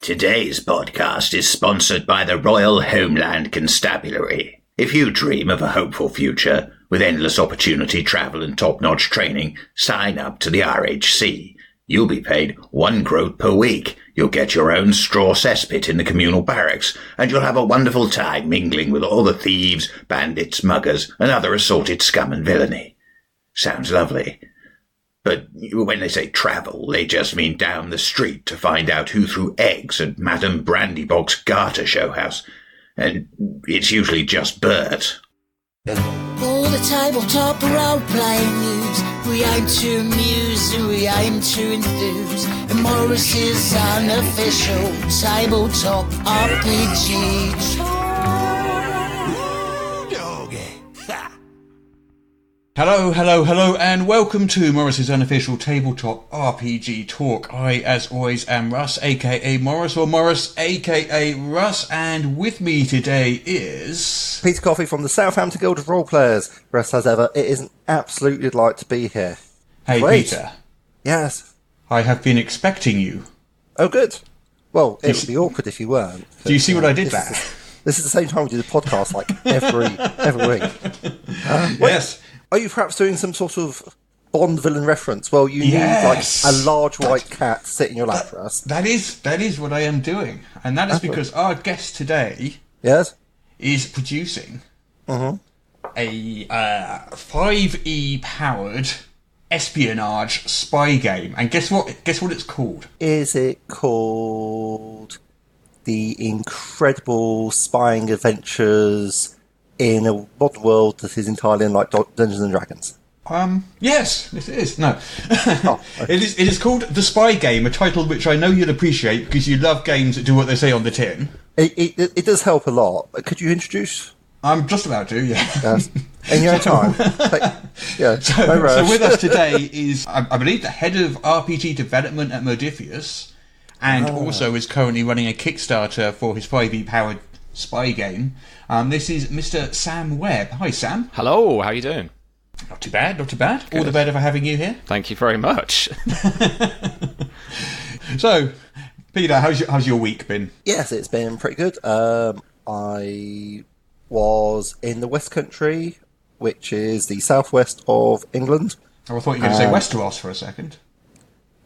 Today's podcast is sponsored by the Royal Homeland Constabulary. If you dream of a hopeful future with endless opportunity, travel and top-notch training, sign up to the RHC. You'll be paid 1 groat per week. You'll get your own straw cesspit in the communal barracks, and you'll have a wonderful time mingling with all the thieves, bandits, muggers, and other assorted scum and villainy. Sounds lovely. But when they say travel, they just mean down the street to find out who threw eggs at Madame Brandybox Garter Showhouse. And it's usually just Bert. All the tabletop role-playing news. We aim to amuse and we aim to enthuse. And Morrus's unofficial tabletop RPG. Hello, and welcome to Morrus's unofficial tabletop RPG talk. I, as always, am Russ, aka Morrus, or Morrus, aka Russ, and with me today is... Peter Coffey from the Southampton Guild of Role Players. Russ, as ever, it is an absolute delight to be here. Hey, Great. Peter. Yes. I have been expecting you. Oh, good. Well, it would be awkward if you weren't. Do you see what I did there? This is the same time we do the podcast, like, every week. Yes. Are you perhaps doing some sort of Bond villain reference? Well, you need, like, a large white cat to sit in your lap, Russ. That is what I am doing. And that is because our guest today is producing a 5e powered espionage spy game. And guess what it's called? Is it called The Incredible Spying Adventures in a modern world that is entirely unlike Dungeons and Dragons? Yes, it is. No. It is called The Spy Game, a title which I know you'll appreciate because you love games that do what they say on the tin. It does help a lot. Could you introduce? I'm just about to, yeah. Yes. In your own time. Yeah. So with us today is, I believe, the head of RPG development at Modiphius, and also is currently running a Kickstarter for his 5e powered spy game. This is Mr. Sam Webb. Hi, Sam. Hello, how are you doing? Not too bad. Good. All the better for having you here. Thank you very much. So, Peter, how's your week been? Yes, it's been pretty good. I was in the West Country, which is the southwest of England. Oh, I thought you were going to say Westeros for a second.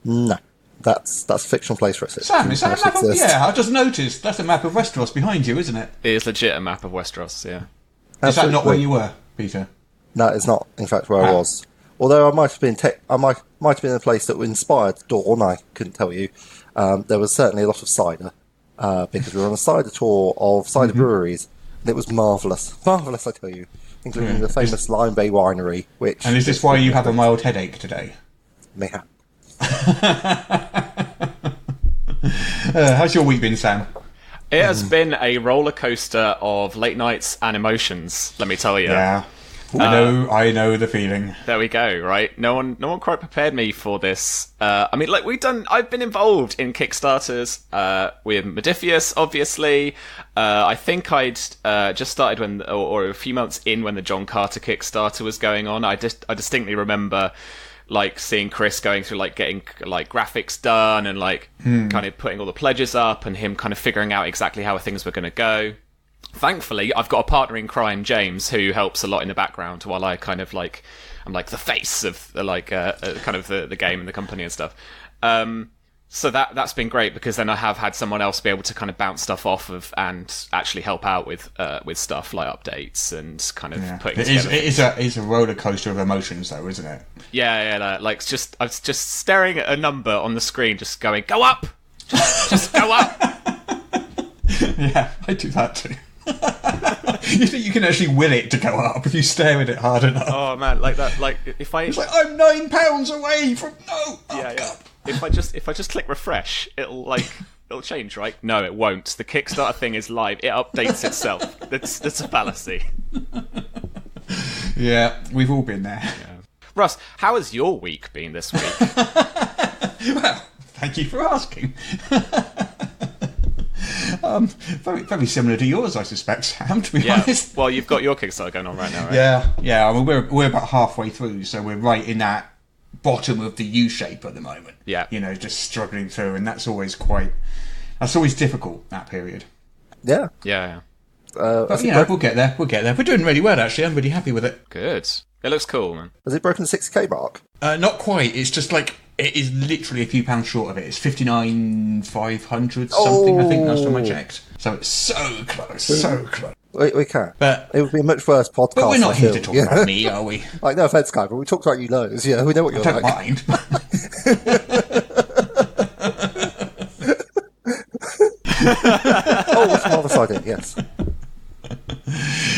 No, that's a fictional place for us. Sam, is that a map of... Yeah, I just noticed. That's a map of Westeros behind you, isn't it? It is legit a map of Westeros, yeah. Is that not where you were, Peter? No, it's not, in fact, where I was. Although I might have been might have been in a place that inspired Dawn, I couldn't tell you. There was certainly a lot of cider, because we were on a cider tour of cider breweries, and it was marvellous. Marvellous, I tell you. Including the famous Lime Bay Winery, which... And is this why you have a mild headache today? Mayhap. How's your week been, Sam? It has been a roller coaster of late nights and emotions, let me tell you. Yeah. I know the feeling. There we go, right? No one quite prepared me for this. I mean, like, I've been involved in Kickstarters, with Modiphius, obviously. I think I'd, just started or a few months in when the John Carter Kickstarter was going on. I distinctly remember, like, seeing Chris going through, like, getting, like, graphics done and, like, kind of putting all the pledges up and him kind of figuring out exactly how things were going to go. Thankfully, I've got a partner in crime, James, who helps a lot in the background while I kind of, like, I'm like the face of the, like, kind of the game and the company and stuff. So that's been great because then I have had someone else be able to kind of bounce stuff off of and actually help out with stuff like updates and kind of putting together. It is a roller coaster of emotions, though, isn't it? Yeah. Like, I was just staring at a number on the screen, just going, "Go up, just go up." Yeah, I do that too. You think you can actually will it to go up if you stare at it hard enough? Oh man, like that. Like if I, it's like I'm £9 away from yeah. If I just click refresh, it'll change, right? No, it won't. The Kickstarter thing is live. It updates itself. That's a fallacy. Yeah, we've all been there. Yeah. Russ, how has your week been this week? Well, thank you for asking. Very, very similar to yours, I suspect, Sam, to be honest. Well, you've got your Kickstarter going on right now, right? Yeah. I mean, we're about halfway through, so we're right in that bottom of the U shape at the moment. Yeah. You know, just struggling through, and that's always quite That's always difficult, that period. Yeah. Yeah. But, we'll get there. We're doing really well, actually. I'm really happy with it. Good. It looks cool, man. Has it broken the 60k mark? Not quite. It's just like, it is literally a few pounds short of it. It's 59,500 something, I think, last time I checked. So it's so close, so close. We can. But it would be a much worse podcast. But we're not here to feel. talk about me, are we? Like, no offence, Guy, but we talked about you loads. Yeah, we know what you're I don't like. mind. Oh, what's another side in? Yes.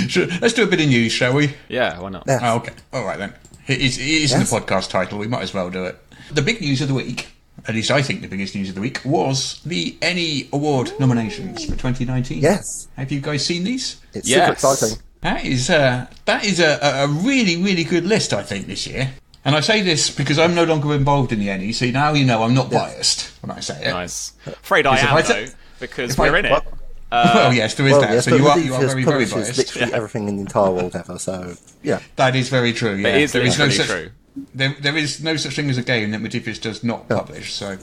Sure. Let's do a bit of news, shall we? Yeah, why not? Yeah. Oh, okay. All right, then. It is in the podcast title. We might as well do it. The big news of the week, at least I think the biggest news of the week, was the ENnie Award nominations for 2019. Yes. Have you guys seen these? It's super exciting. That is a really, really good list, I think, this year. And I say this because I'm no longer involved in the ENnie, so now you know I'm not biased when I say it. Nice. Afraid I am, though, because we're in it. Well, yes, there is that. Yes, So you are very, very publishes biased. literally everything in the entire world ever, so, yeah. That is very true, yeah. It is literally true. There is no such thing as a game that Modiphius does not publish, so...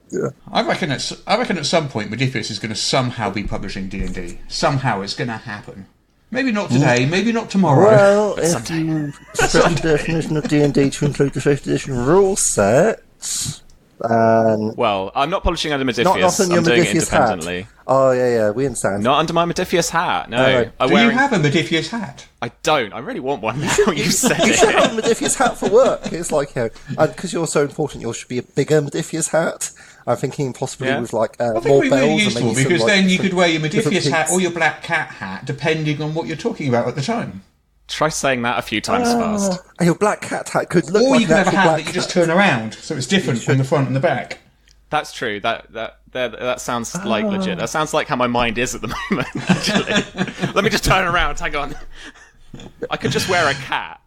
Yeah. I reckon at some point Modiphius is going to somehow be publishing D&D. Somehow it's going to happen. Maybe not today, maybe not tomorrow. Well, if you strip the definition of D&D to include the 5th edition rule set, and... Well, I'm not publishing under Modiphius. Not on your I'm doing it Modiphius independently. hat. Oh, yeah, we understand. Not under my Modiphius hat, no. Do you have a Modiphius hat? I don't. I really want one now. You said You should it. have a Modiphius hat for work. It's like, because you're so important, you should be a bigger Modiphius hat. I'm thinking possibly with like I think more it'd be bells really and useful maybe because some, then like, you could wear your different Modiphius hat peaks. or your black cat hat depending on what you're talking about at the time. Try saying that a few times fast. And your black cat hat could look Or like you could an have a actual hat black that you just cat. turn around so it's different from the front and the back. That's true. That sounds like legit. That sounds like how my mind is at the moment, actually. Let me just turn around. Hang on. I could just wear a cat.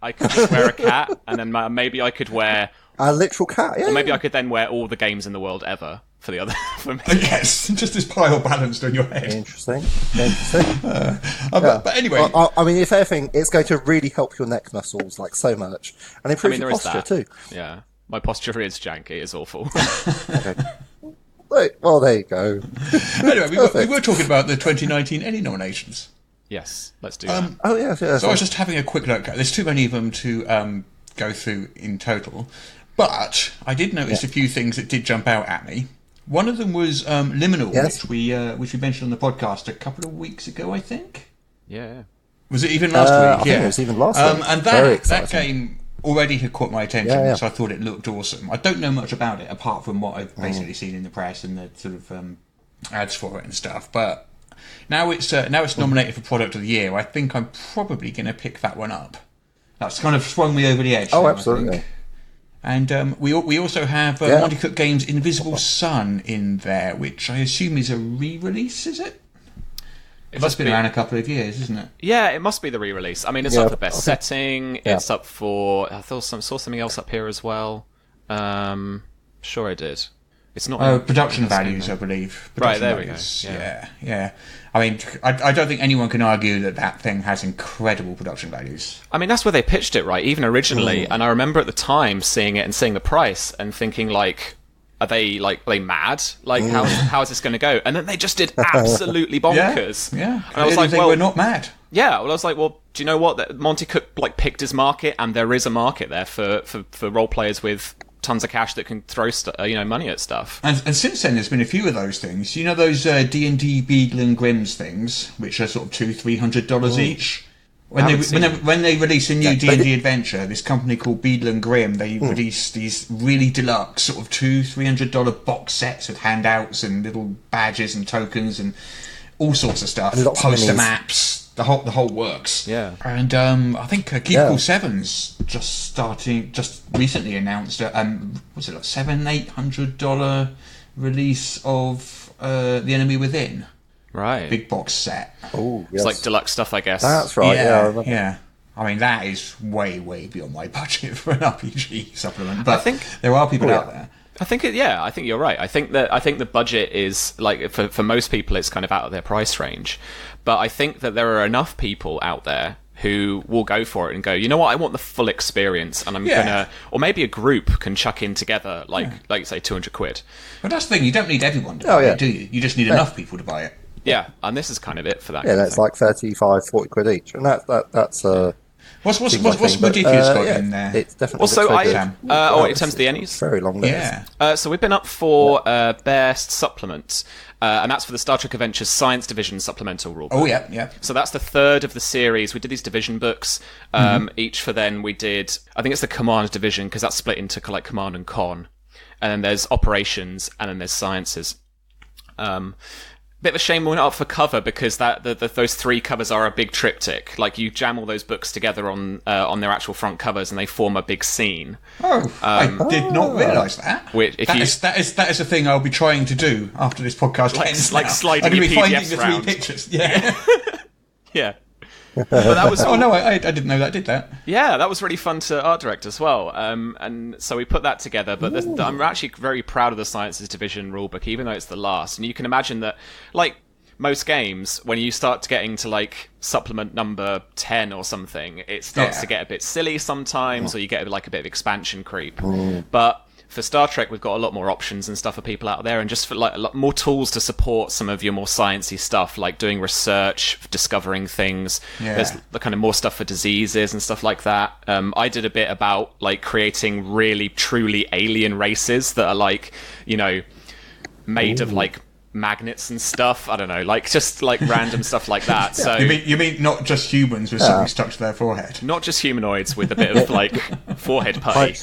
And then maybe I could wear... A literal cat, yeah. Or maybe I could then wear all the games in the world ever for the other... for me. Yes, just this pile balanced on your head. Interesting. But anyway... I mean, if anything, it's going to really help your neck muscles, like, so much. And improve your posture, too. Yeah. My posture is janky. It's awful. Okay. Well, there you go. Anyway, we were talking about the 2019 ENnie nominations. Yes, let's do that. Oh, yeah. So I was just having a quick look. There's too many of them to go through in total. But I did notice a few things that did jump out at me. One of them was Liminal, which we mentioned on the podcast a couple of weeks ago, I think. Yeah. Was it even last week? I think it was even last week. And Very that exciting. game already had caught my attention, Yeah. so I thought it looked awesome. I don't know much about it apart from what I've basically seen in the press and the sort of ads for it and stuff. But now it's nominated for Product of the Year. I think I'm probably going to pick that one up. That's kind of swung me over the edge. Oh, now, absolutely. I think. And we also have Monty Cook Games' Invisible Sun in there, which I assume is a re-release, is it? It must have been around a couple of years, isn't it? Yeah, it must be the re-release. I mean, it's up for best setting. It's up for... I saw something else up here as well. Sure I did. It's not... production values, I believe. Right, there we go. Yeah. I mean, I don't think anyone can argue that thing has incredible production values. I mean, that's where they pitched it, right? Even originally. And I remember at the time seeing it and seeing the price and thinking, like... Are they mad? Like, how is this going to go? And then they just did absolutely bonkers. Yeah. And I was like, well, we're not mad. Yeah. Well, I was like, well, do you know what? That Monty Cook picked his market, and there is a market there for role players with tons of cash that can throw money at stuff. And since then, there's been a few of those things. You know those D&D Beagle and Grimm's things, which are sort of $200-$300 each. When they release a new D&D adventure, this company called Beadle and Grimm, they release these really deluxe sort of $200-$300 box sets with handouts and little badges and tokens and all sorts of stuff, poster maps, the whole works. Yeah. And I think Keepable Sevens just recently announced was it like $700-$800 release of The Enemy Within. Right. Big box set. Oh, yes. It's like deluxe stuff, I guess. That's right, Yeah. I mean, that is way, way beyond my budget for an RPG supplement. But I think there are people out there. I think you're right. I think the budget is like for most people it's kind of out of their price range. But I think that there are enough people out there who will go for it and go, you know what, I want the full experience, and I'm gonna, or maybe a group can chuck in together, like say £200. But that's the thing, you don't need everyone to buy it, do you? You just need enough people to buy it. Yeah, and this is kind of it for that. Yeah, that's like 35, 40 quid each, and that's What's Modiphius got in there? It's definitely Also, in terms of the ENnies, it's very long list. Yeah. So we've been up for best supplement, and that's for the Star Trek Adventures Science Division supplemental rulebook. Oh yeah. So that's the third of the series. We did these division books, each for then we did. I think it's the Command Division because that's split into like Command and Con, and then there's Operations, and then there's Sciences. Bit of a shame we went up for cover because those three covers are a big triptych. Like you jam all those books together on their actual front covers and they form a big scene. Oh, I did not realise that. That is a thing I'll be trying to do after this podcast ends. Like sliding your PDFs around. 3 pictures. Yeah. Yeah. But that was I didn't know that did that. Yeah, that was really fun to art direct as well. And so we put that together. But I'm actually very proud of the Sciences Division rulebook, even though it's the last. And you can imagine that, like most games, when you start getting to like supplement number 10 or something, it starts to get a bit silly sometimes, or you get like a bit of expansion creep. But for Star Trek, we've got a lot more options and stuff for people out there, and just for like a lot more tools to support some of your more sciencey stuff, like doing research, discovering things. There's the kind of more stuff for diseases and stuff like that. I did a bit about like creating really truly alien races that are like, you know, made of like magnets and stuff. I don't know, like just like random stuff like that. So you mean not just humans with something stuck to their forehead? Not just humanoids with a bit of like forehead putty.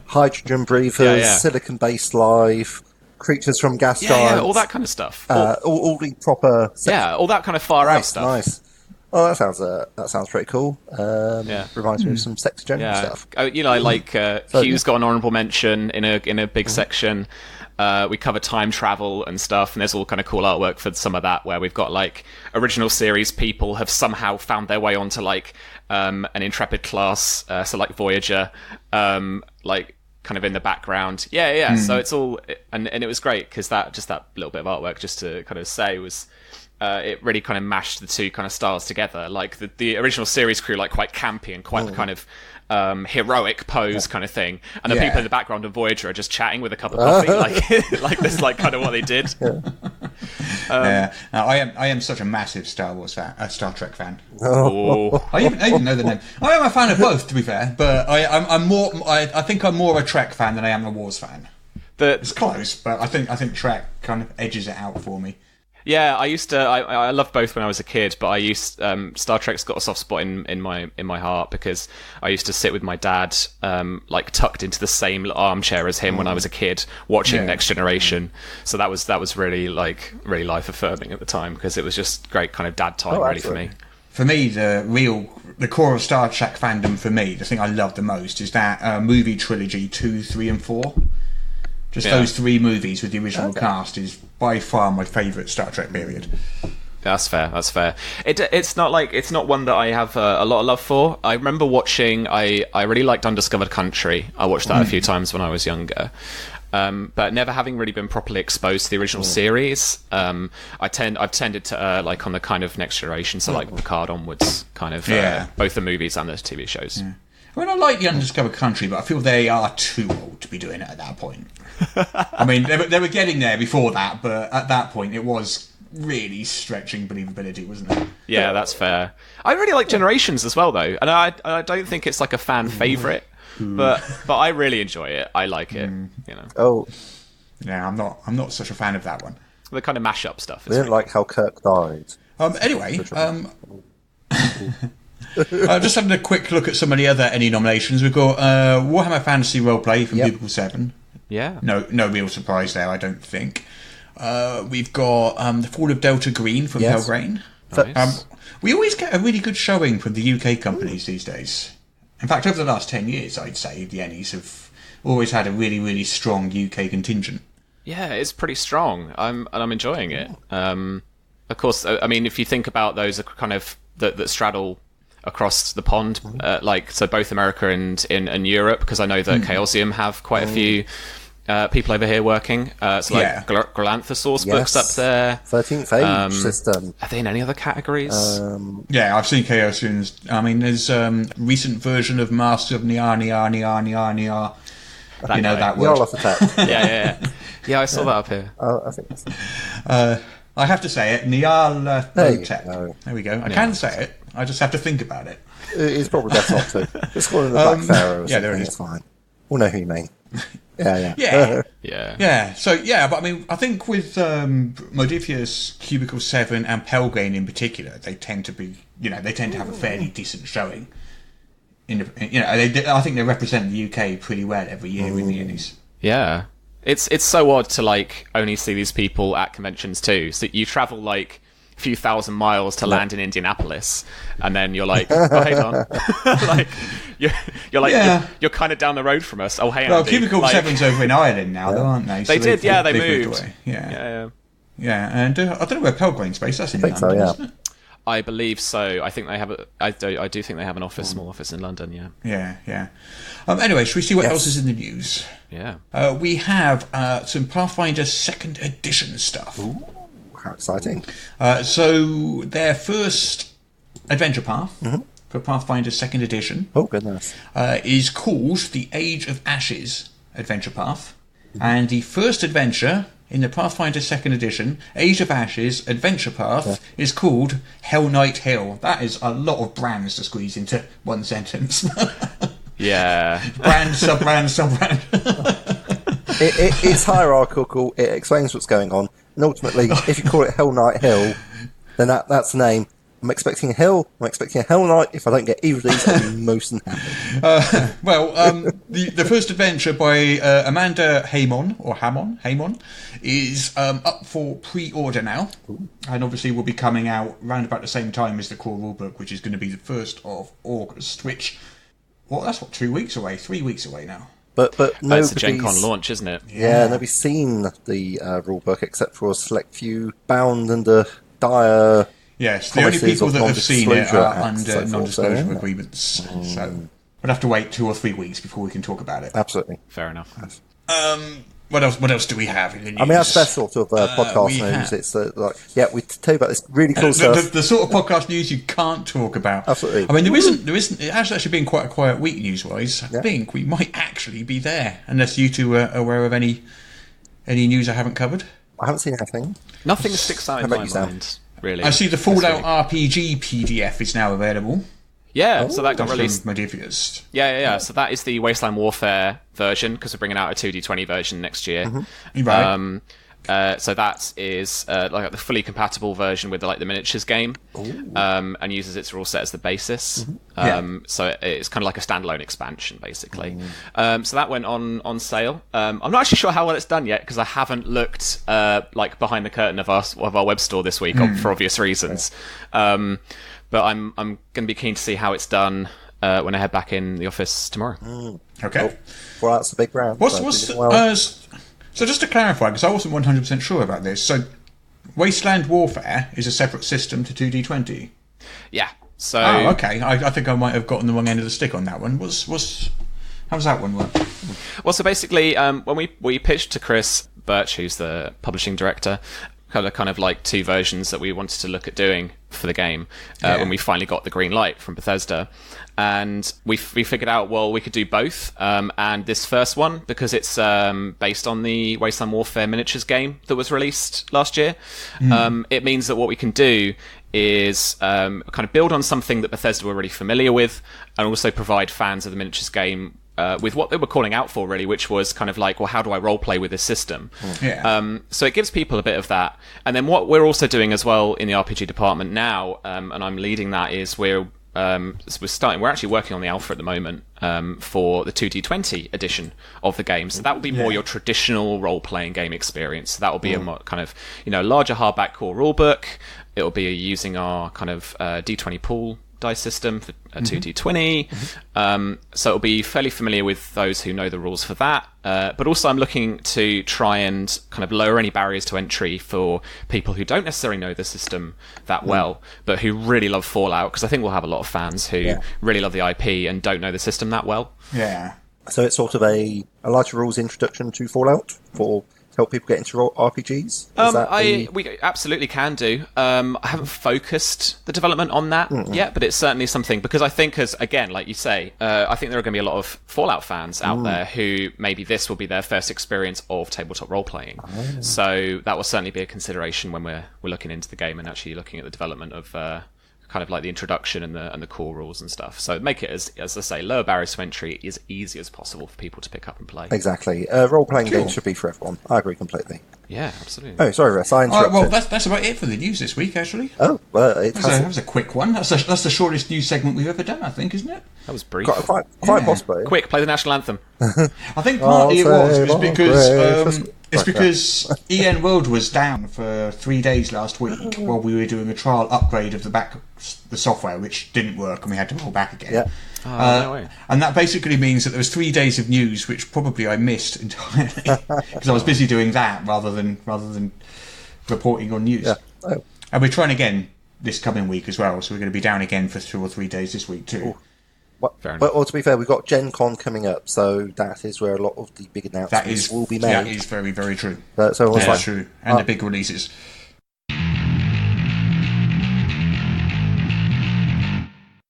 Hydrogen breathers, silicon-based life, creatures from gas giants, all that kind of stuff. All the proper. All that kind of far out stuff. Nice. Oh, that sounds pretty cool. Reminds me of some sex gender stuff. You know, like Hugh's got an honourable mention in a big section. We cover time travel and stuff, and there's all kind of cool artwork for some of that, where we've got like original series people have somehow found their way onto like an Intrepid class, so like Voyager, like kind of in the background. So it's all, and it was great because that little bit of artwork, just to kind of say, was it really kind of mashed the two kind of styles together. Like the original series crew, like quite campy and quite the kind of heroic pose kind of thing, and the people in the background of Voyager are just chatting with a cup of coffee, like this, like kind of what they did. Now, I am such a massive Star Trek fan. I even know the name. I am a fan of both, to be fair, but I think I'm more a Trek fan than I am a Wars fan. It's close, but I think Trek kind of edges it out for me. Yeah, I used to. I loved both when I was a kid, but I used Star Trek's got a soft spot in my heart because I used to sit with my dad, like tucked into the same armchair as him when I was a kid, watching Next Generation. So that was really life affirming at the time because it was just great kind of dad time really for me. For me, the core of Star Trek fandom for me, the thing I love the most is that movie trilogy 2, 3, and 4. Just those 3 movies with the original cast is by far my favourite Star Trek period. That's fair. It's not one that I have a lot of love for. I remember watching. I really liked Undiscovered Country. I watched that a few times when I was younger. But never having really been properly exposed to the original series, I've tended to like on the kind of Next Generation, so like Picard onwards, kind of both the movies and the TV shows. Yeah. I mean, I like the Undiscovered Country, but I feel they are too old to be doing it at that point. I mean, they were getting there before that, but at that point it was really stretching believability, wasn't it? Yeah, that's fair. I really like Generations as well, though, and I don't think it's like a fan favourite, but I really enjoy it. I like it, you know. Oh, yeah, I'm not such a fan of that one. The kind of mashup stuff. I didn't like how Kirk died. Anyway, just having a quick look at some of the other ENnie nominations. We've got Warhammer Fantasy Roleplay from Google 7. Yeah. No real surprise there, I don't think. We've got The Fall of Delta Green from Pelgrane. Nice. We always get a really good showing from the UK companies these days. In fact, over the last 10 years, I'd say the ENnies have always had a really, really strong UK contingent. Yeah, it's pretty strong. I'm enjoying it. Of course, I mean, if you think about those kind of that straddle across the pond, like so both America and Europe, because I know that Chaosium have quite a few people over here working. So like Glanthosaurus books up there. 13th Age system. Are they in any other categories? Yeah, I've seen Chaosians. I mean, there's recent version of Master of Niar. You know that word. Jarl Attack. Yeah, I saw that up here. I think that's... I have to say it. Niar There There we go. I can say it. I just have to think about it. It's probably best not to. Just call him the Black Pharaoh or something. there it is. It's fine. We'll know who you mean. Yeah. So but I mean, I think with Modiphius, Cubicle 7, and Pelgrane in particular, they tend to be, they tend to have a fairly decent showing. I think they represent the UK pretty well every year in the ENnies. Yeah, it's so odd to like only see these people at conventions too. So you travel like a few thousand miles to land in Indianapolis, and then you're like, oh, hey Don, like you're kind of down the road from us. Oh, hey, well, Andy. Cubicle 7's over in Ireland now, though, aren't they? They did, they moved. Away. Yeah, and I don't know where Pelgrane's based. That's in London, isn't it? I believe so. I think they have I do think they have an office, small office in London. Yeah. Anyway, should we see what else is in the news? Yeah. We have some Pathfinder 2nd Edition stuff. Ooh, how exciting! So their first adventure path for Pathfinder 2nd Edition. Oh goodness! Is called the Age of Ashes adventure path, and the first adventure in the Pathfinder 2nd Edition, Age of Ashes Adventure Path, is called Hell Knight Hill. That is a lot of brands to squeeze into one sentence. Yeah. Brand, sub-brand. It's hierarchical. It explains what's going on. And ultimately, if you call it Hell Knight Hill, then that's the name. I'm expecting a hill. I'm expecting a Hell Knight. If I don't get either of these, I'll be most unhappy. The first adventure by Amanda Hamon is up for pre-order now. Ooh. And obviously will be coming out around about the same time as the core rulebook, which is going to be the 1st of August, which, that's 3 weeks away now. But it's a Gen Con launch, isn't it? Yeah, nobody's seen the rulebook except for a select few bound under dire... Yes, the only people that have seen it are under non-disclosure agreements. So we'll have to wait 2 or 3 weeks before we can talk about it. Absolutely. Fair enough. What else do we have in the news? I mean, that's best sort of podcast news. It's we tell you about this really cool stuff. The sort of podcast news you can't talk about. Absolutely. I mean, there isn't. It has actually been quite a quiet week news-wise. I think we might actually be there, unless you two are aware of any news I haven't covered. I haven't seen anything. Nothing sticks out in my mind. Really. I see the Fallout RPG PDF is now available. Yeah, so that got released. Modiphius. Yeah. So that is the Wasteland Warfare version, because we're bringing out a 2D20 version next year. Mm-hmm. Right. So that is like the fully compatible version with the miniatures game, and uses its rule set as the basis. So it's kind of like a standalone expansion, basically. So that went on sale. I'm not actually sure how well it's done yet, because I haven't looked behind the curtain of our web store this week for obvious reasons. But I'm going to be keen to see how it's done when I head back in the office tomorrow. Okay. Well, that's a big round. So just to clarify, because I wasn't 100% sure about this, so Wasteland Warfare is a separate system to 2D20? Yeah. So. Oh, okay. I think I might have gotten the wrong end of the stick on that one. How does that one work? Well, so basically, when we pitched to Chris Birch, who's the publishing director, kind of like 2 versions that we wanted to look at doing for the game when we finally got the green light from Bethesda. And we figured out, well, we could do both. And this first one, because it's based on the Wasteland Warfare miniatures game that was released last year, it means that what we can do is kind of build on something that Bethesda were really familiar with, and also provide fans of the miniatures game with what they were calling out for, really, which was kind of like, well, how do I roleplay with this system? So it gives people a bit of that. And then what we're also doing as well in the RPG department now, and I'm leading that, is we're actually working on the alpha at the moment for the 2D20 edition of the game. So that will be more your traditional role-playing game experience. So that will be a more kind of, larger hardback core rulebook. It will be using our kind of D20 pool dice system for 2D20. So it'll be fairly familiar with those who know the rules for that. But also I'm looking to try and kind of lower any barriers to entry for people who don't necessarily know the system that well, but who really love Fallout, because I think we'll have a lot of fans who really love the IP and don't know the system that well. Yeah. So it's sort of a lighter rules introduction to Fallout to help people get into RPGs? We absolutely can do. I haven't focused the development on that yet, but it's certainly something, because I think, like you say, I think there are going to be a lot of Fallout fans out there who maybe this will be their first experience of tabletop role-playing. So that will certainly be a consideration when we're looking into the game and actually looking at the development of kind of like the introduction and the core rules and stuff. So make it, as I say, lower barriers to entry, as easy as possible for people to pick up and play. Exactly. Role-playing games should be for everyone. I agree completely. Yeah, absolutely. Oh, sorry, Russ, I interrupted. Well, that's about it for the news this week, actually. Oh, well, that was a quick one. That's the shortest news segment we've ever done, I think, isn't it? That was brief. Quite possibly. Quick, play the national anthem. I think partly it was because EN World was down for 3 days last week while we were doing a trial upgrade of the software, which didn't work, and we had to roll back again. Yeah. No way. And that basically means that there was 3 days of news which probably I missed entirely because I was busy doing that rather than reporting on news. Yeah. Oh. And we're trying again this coming week as well, so we're going to be down again for 2 or 3 days this week too. Well, to be fair, we've got Gen Con coming up, so that is where a lot of the big announcements will be made. That is very, very true. That's true. And the big releases.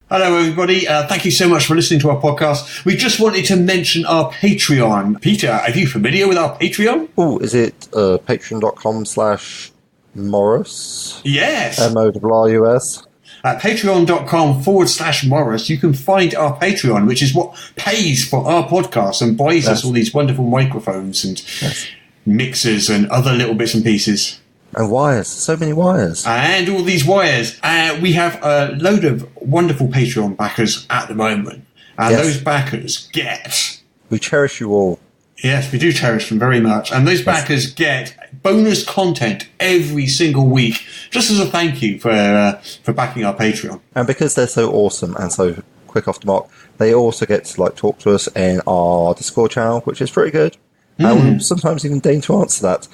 Hello everybody, thank you so much for listening to our podcast. We just wanted to mention our Patreon. Peter, are you familiar with our Patreon? Oh, is it patreon.com/Morrus? Yes. MOWS. At patreon.com/Morrus, you can find our Patreon, which is what pays for our podcast and buys us all these wonderful microphones and mixers and other little bits and pieces. And wires, so many wires. And all these wires. We have a load of wonderful Patreon backers at the moment. And those backers get... We cherish you all. Yes, we do cherish them very much. And those backers get bonus content every single week, just as a thank you for backing our Patreon. And because they're so awesome and so quick off the mark, they also get to talk to us in our Discord channel, which is pretty good. And sometimes even deign to answer that.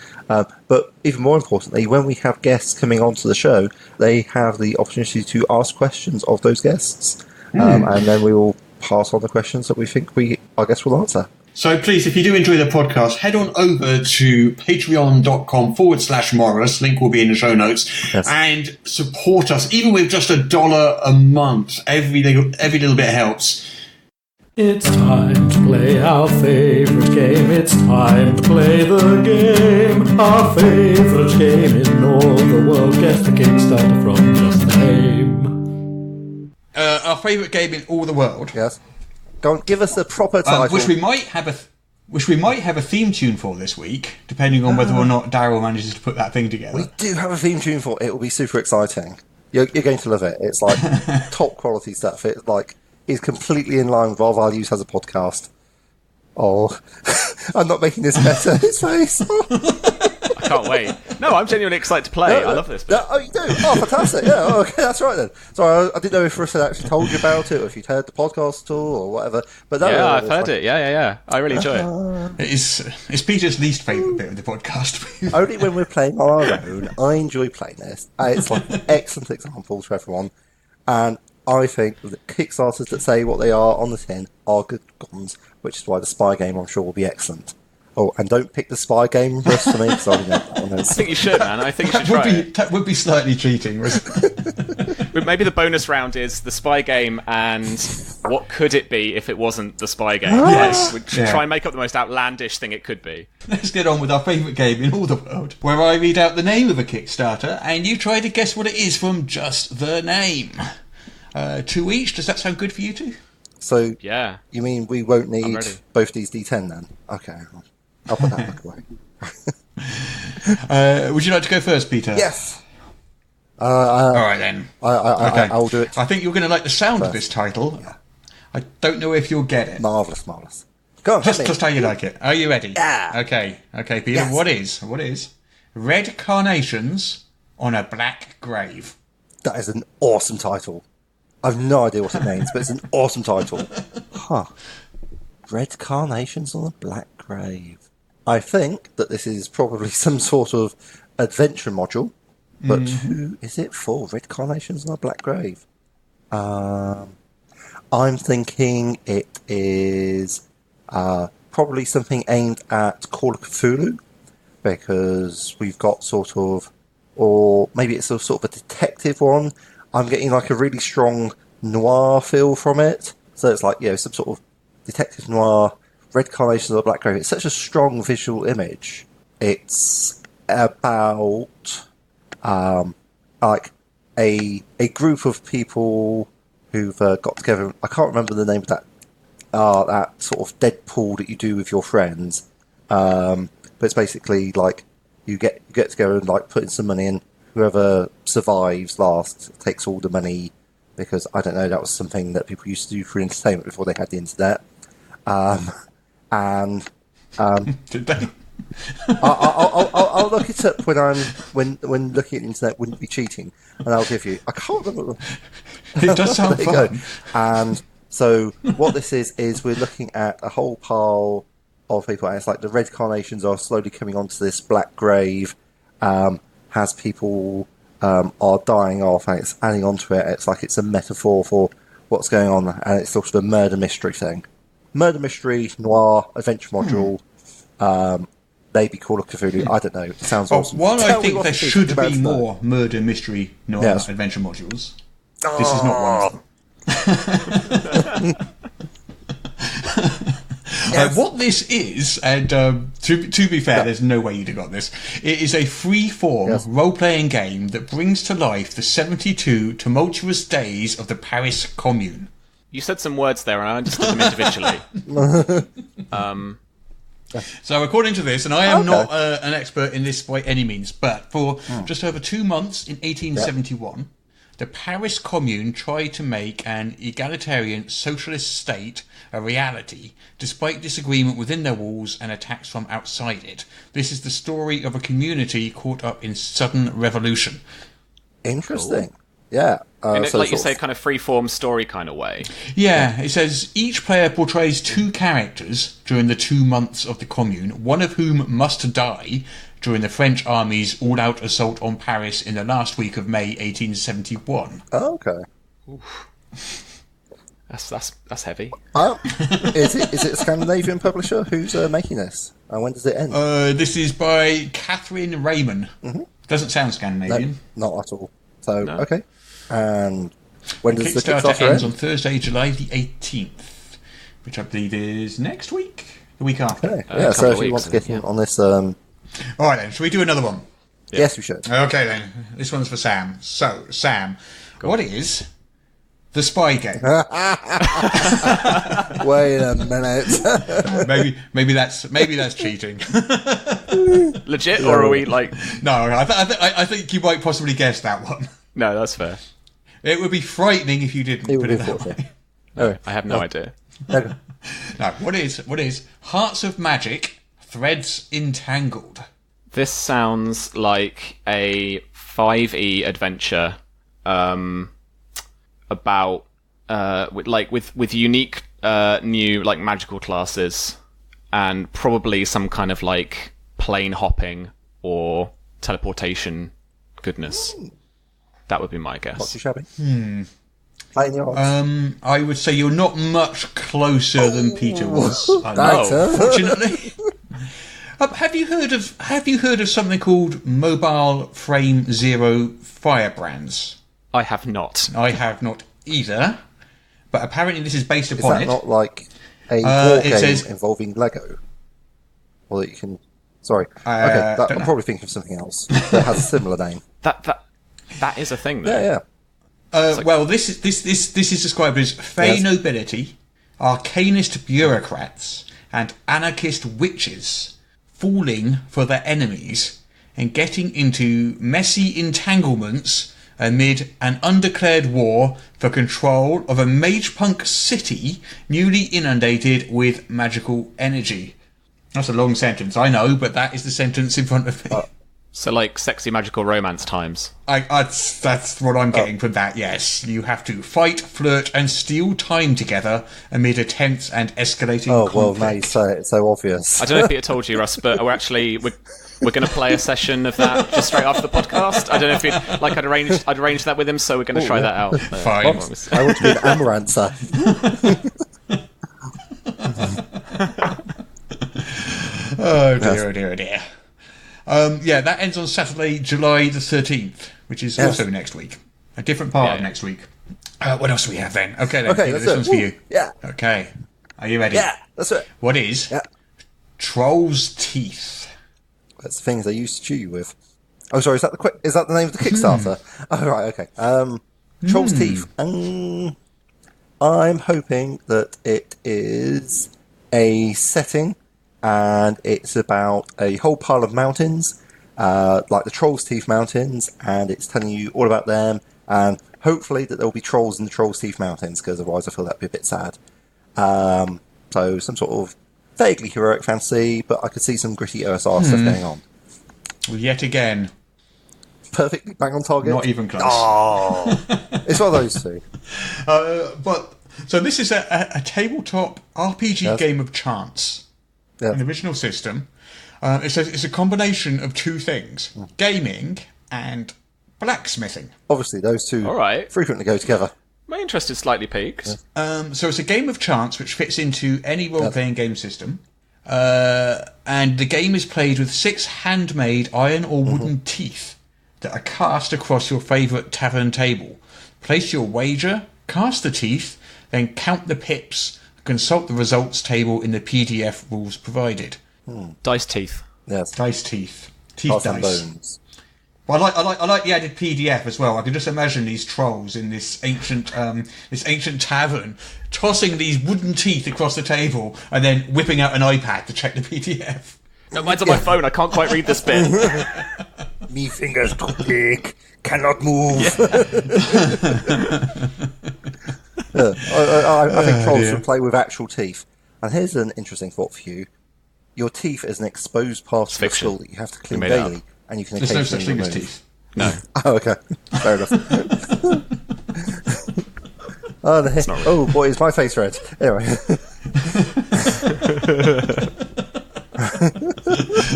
But even more importantly, when we have guests coming onto the show, they have the opportunity to ask questions of those guests. And then we will pass on the questions that we think our guests will answer. So please, if you do enjoy the podcast, head on over to patreon.com/Morrus. Link will be in the show notes. Yes. And support us, even with just $1 a month. Every little bit helps. It's time to play our favorite game. It's time to play the game. Our favorite game in all the world. Guess the Kickstarter from just the name. Our favourite game in all the world. Yes. Go on, give us the proper title. Which we might have a theme tune for this week, depending on whether or not Daryl manages to put that thing together. We do have a theme tune for it. It will be super exciting. You're going to love it. It's like top quality stuff. It's is completely in line with our values as a podcast. Oh, I'm not making this better. His face. I can't wait. No, I'm genuinely excited to play. I love this. Oh, you do? Oh, fantastic. Yeah, okay, that's right then. Sorry, I didn't know if Russ had actually told you about it, or if you'd heard the podcast at all, or whatever. But I've heard it. Yeah. I really enjoy it. It's Peter's least favourite bit of the podcast. Only when we're playing on our own. I enjoy playing this. It's like an excellent example to everyone. And I think the Kickstarters that say what they are on the tin are good guns, which is why the spy game, I'm sure, will be excellent. Oh, and don't pick the spy game Russ, for me, because I think you should, man. I think you should try it. That would be slightly cheating, Russ. But maybe the bonus round is the spy game and what could it be if it wasn't the spy game? Yes. We should try and make up the most outlandish thing it could be. Let's get on with our favourite game in all the world, where I read out the name of a Kickstarter and you try to guess what it is from just the name. 2 each. Does that sound good for you two? So, yeah. You mean we won't need both these D10 then? Okay, I'll put that back away. Would you like to go first, Peter? Yes. All right then. Okay. I'll do it. I think you're going to like the sound of this title. Yeah. I don't know if you'll get it. Marvellous. Go on, just how you like it. Are you ready? Yeah. Okay, Peter. Yes. What is Red Carnations on a Black Grave? That is an awesome title. I've no idea what it means, but it's an awesome title. Huh. Red Carnations on a Black Grave. I think that this is probably some sort of adventure module, but who is it for? Red Carnations on a Black Grave. I'm thinking it is Probably something aimed at Call of Cthulhu, because we've got sort of, or maybe it's a sort of a detective one. I'm getting like a really strong noir feel from it. So it's like, some sort of detective noir, red carnations of the black grave. It's such a strong visual image. It's about like a group of people who've got together. I can't remember the name of that sort of Deadpool that you do with your friends. But it's basically like you get together and like put in some money, and whoever survives last takes all the money, because I don't know, that was something that people used to do for entertainment before they had the internet. Did they? I'll look it up when looking at the internet wouldn't be cheating, and I'll give you. I can't remember. It does sound There you go. fun. And so what this is we're looking at a whole pile of people, and it's like the red carnations are slowly coming onto this black grave, as people are dying off, and it's adding onto it. It's like it's a metaphor for what's going on, and it's sort of a murder mystery thing. Murder mystery, noir, adventure module, maybe Call of Cthulhu, I don't know. It sounds awesome. While I Tell me think what there it is should about be that. more murder mystery noir Yes. adventure modules, this is not one of them. Yes. What this is, and to be fair, there's no way you'd have got this. It is a free-form role-playing game that brings to life the 72 tumultuous days of the Paris Commune. You said some words there, and I understood them individually. So according to this, and I am not an expert in this by any means, but for just over 2 months in 1871, the Paris Commune tried to make an egalitarian socialist state a reality, despite disagreement within their walls and attacks from outside it. This is the story of a community caught up in sudden revolution. Interesting. Cool. Yeah. In it, like you say, kind of free-form story kind of way. Yeah, it says each player portrays 2 characters during the 2 months of the Commune, one of whom must die during the French army's all-out assault on Paris in the last week of May 1871. Oh, okay. Oof. That's heavy. Is it a Scandinavian publisher who's making this? And when does it end? This is by Catherine Raymond. Mm-hmm. Doesn't sound Scandinavian. No, not at all. So, no. Okay. And when does the Kickstarter Kickstarter ends end? on Thursday, July the 18th, which I believe is next week, the week after. Okay. Yeah, so if you want to get in on this... All right then, shall we do another one? Yeah. Yes, we should. Okay then, this one's for Sam. So, Sam, what is the spy game? Wait a minute. maybe that's cheating. Legit, or are we like... No, I think you might possibly guess that one. No, that's fair. It would be frightening if you didn't put it that way. Oh, I have no idea. Okay. No, what is Hearts of Magic, Threads Entangled? This sounds like a 5e adventure about with unique new like magical classes, and probably some kind of like plane hopping or teleportation goodness. That would be my guess. Not too shabby. Playing your odds. I would say you're not much closer than Peter was. Unfortunately. Have you heard of something called Mobile Frame Zero Firebrands? I have not. I have not either. But apparently this is based Is upon that it. not like a war it game says- involving Lego? Or that you can... Sorry. Okay, don't I'm know. probably thinking of something else that has a similar name. That is a thing, though. Yeah. Well, this is described as Fey nobility, arcanist bureaucrats, and anarchist witches falling for their enemies and getting into messy entanglements amid an undeclared war for control of a mage-punk city newly inundated with magical energy. That's a long sentence, I know, but that is the sentence in front of me. So, like, sexy magical romance times. That's what I'm getting from that, yes. You have to fight, flirt, and steal time together amid a tense and escalating conflict. Well, now you say it, it's so obvious. I don't know if Peter told you, Russ, but we're going to play a session of that just straight after the podcast. I don't know if I'd arranged that with him, so we're going to try that out. Fine. I want to be an amarancer. Oh dear, oh dear, oh dear. Yeah, that ends on Saturday, July the 13th, which is also next week. A different part of next week. What else do we have then? Okay, then, Peter, this one's for you. Yeah. Okay. Are you ready? Yeah, that's it. What is Troll's Teeth? That's the things they used to chew you with. Oh, sorry, is that the name of the Kickstarter? Oh, right, okay. Troll's Teeth. I'm hoping that it is a setting, and it's about a whole pile of mountains, like the Troll's Teeth Mountains, and it's telling you all about them, and hopefully that there will be trolls in the Troll's Teeth Mountains, because otherwise I feel that'd be a bit sad. So some sort of vaguely heroic fantasy, but I could see some gritty OSR stuff going on. Well, yet again, perfectly bang on target. not even close. Oh, it's one of those two. So this is a tabletop RPG game of chance. Yeah. An original system. It's a combination of two things: gaming and blacksmithing. Obviously, those two frequently go together. My interest is slightly piqued. So it's a game of chance which fits into any role-playing game system. And the game is played with 6 handmade iron or wooden teeth that are cast across your favourite tavern table. Place your wager, cast the teeth, then count the pips, consult the results table in the PDF rules provided. Dice teeth. Yes. Dice teeth. Teeth Hearts dice. and bones. Well, I like the added PDF as well. I can just imagine these trolls in this ancient tavern tossing these wooden teeth across the table and then whipping out an iPad to check the PDF. No, mine's on my phone. I can't quite read this bit. Me fingers too big, cannot move. I think trolls should play with actual teeth. And here's an interesting thought for you: your teeth is an exposed part of the skull that you have to clean daily. And you can There's no occasionally such thing as remove. teeth. No. Oh, okay. Fair enough. Oh, boy, is my face red. Anyway.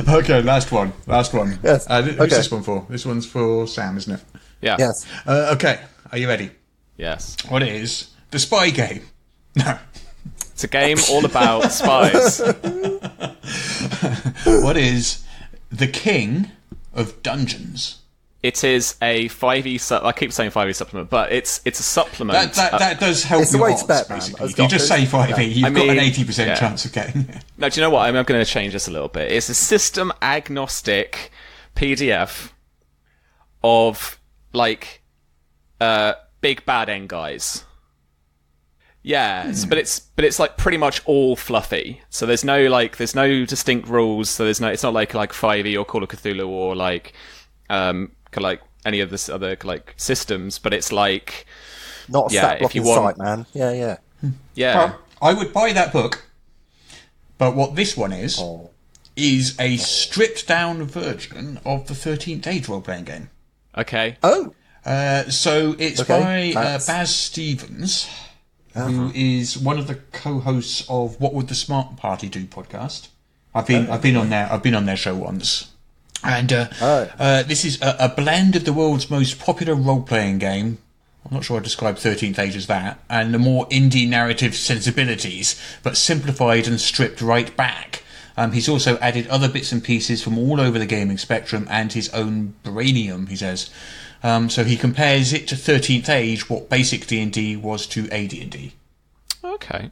Okay, last one. Yes. Who's this one for? This one's for Sam, isn't it? Yeah. Yes. Okay, are you ready? Yes. What is the spy game? No. It's a game all about spies. What is the King of Dungeons? It is a 5e I keep saying 5e supplement, but it's a supplement. That does help It's the your way odds, to bet, man. basically. As If you just say doctors. 5e, you've got an 80% yeah. chance of getting it. No, do you know what? I'm going to change this a little bit. It's a system agnostic PDF of like big bad end guys. Yeah, but it's like pretty much all fluffy. So there's no distinct rules. So it's not like 5e or Call of Cthulhu or like any of this other like systems. But it's like Not a stat blocking site, man. Yeah. Well, I would buy that book, but what this one is a stripped down version of the 13th Age role-playing game. Okay. Oh. So it's by Baz Stevens, who is one of the co-hosts of What Would the Smart Party Do podcast. I've been on their show once, and this is a blend of the world's most popular role-playing game. I'm not sure I describe 13th Age as that, and the more indie narrative sensibilities, but simplified and stripped right back. He's also added other bits and pieces from all over the gaming spectrum and his own brainium, he says. So he compares it to 13th Age, what basic D&D was to AD&D. Okay.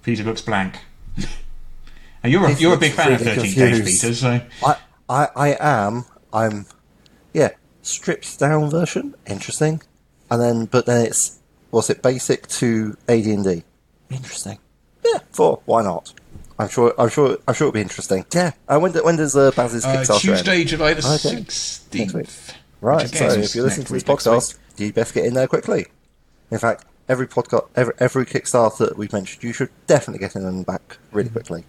Peter looks blank. And you're a big fan of 13th Age, Peter, so... I am. Stripped down version, interesting. But then it's, was it basic to AD&D? Interesting. Yeah, why not? I'm sure it'll be interesting. Yeah. When does Baz's Kickstarter end? Tuesday, July the 16th. Right. So if you're listening to this podcast, you best get in there quickly. In fact, every Kickstarter that we've mentioned, you should definitely get in and back really quickly.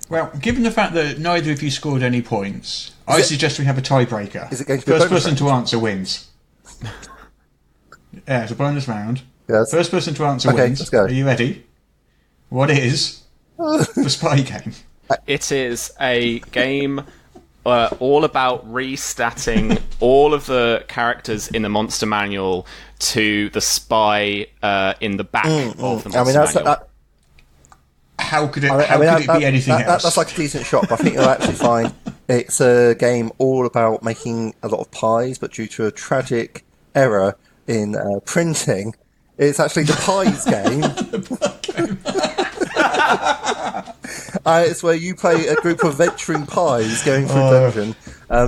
Well, given the fact that neither of you scored any points, I suggest we have a tiebreaker. Is it going to be First a bonus person round? to answer wins. Yeah, it's a bonus round. Yes. First person to answer wins. Let's go. Are you ready? What is the spy game? It is a game all about restatting all of the characters in the monster manual to the spy in the back of the monster manual. how could it be anything else? That's like a decent shot, but I think you'll actually find it's a game all about making a lot of pies, but due to a tragic error in printing, it's actually the pies game. It's where you play a group of venturing pies going through a dungeon,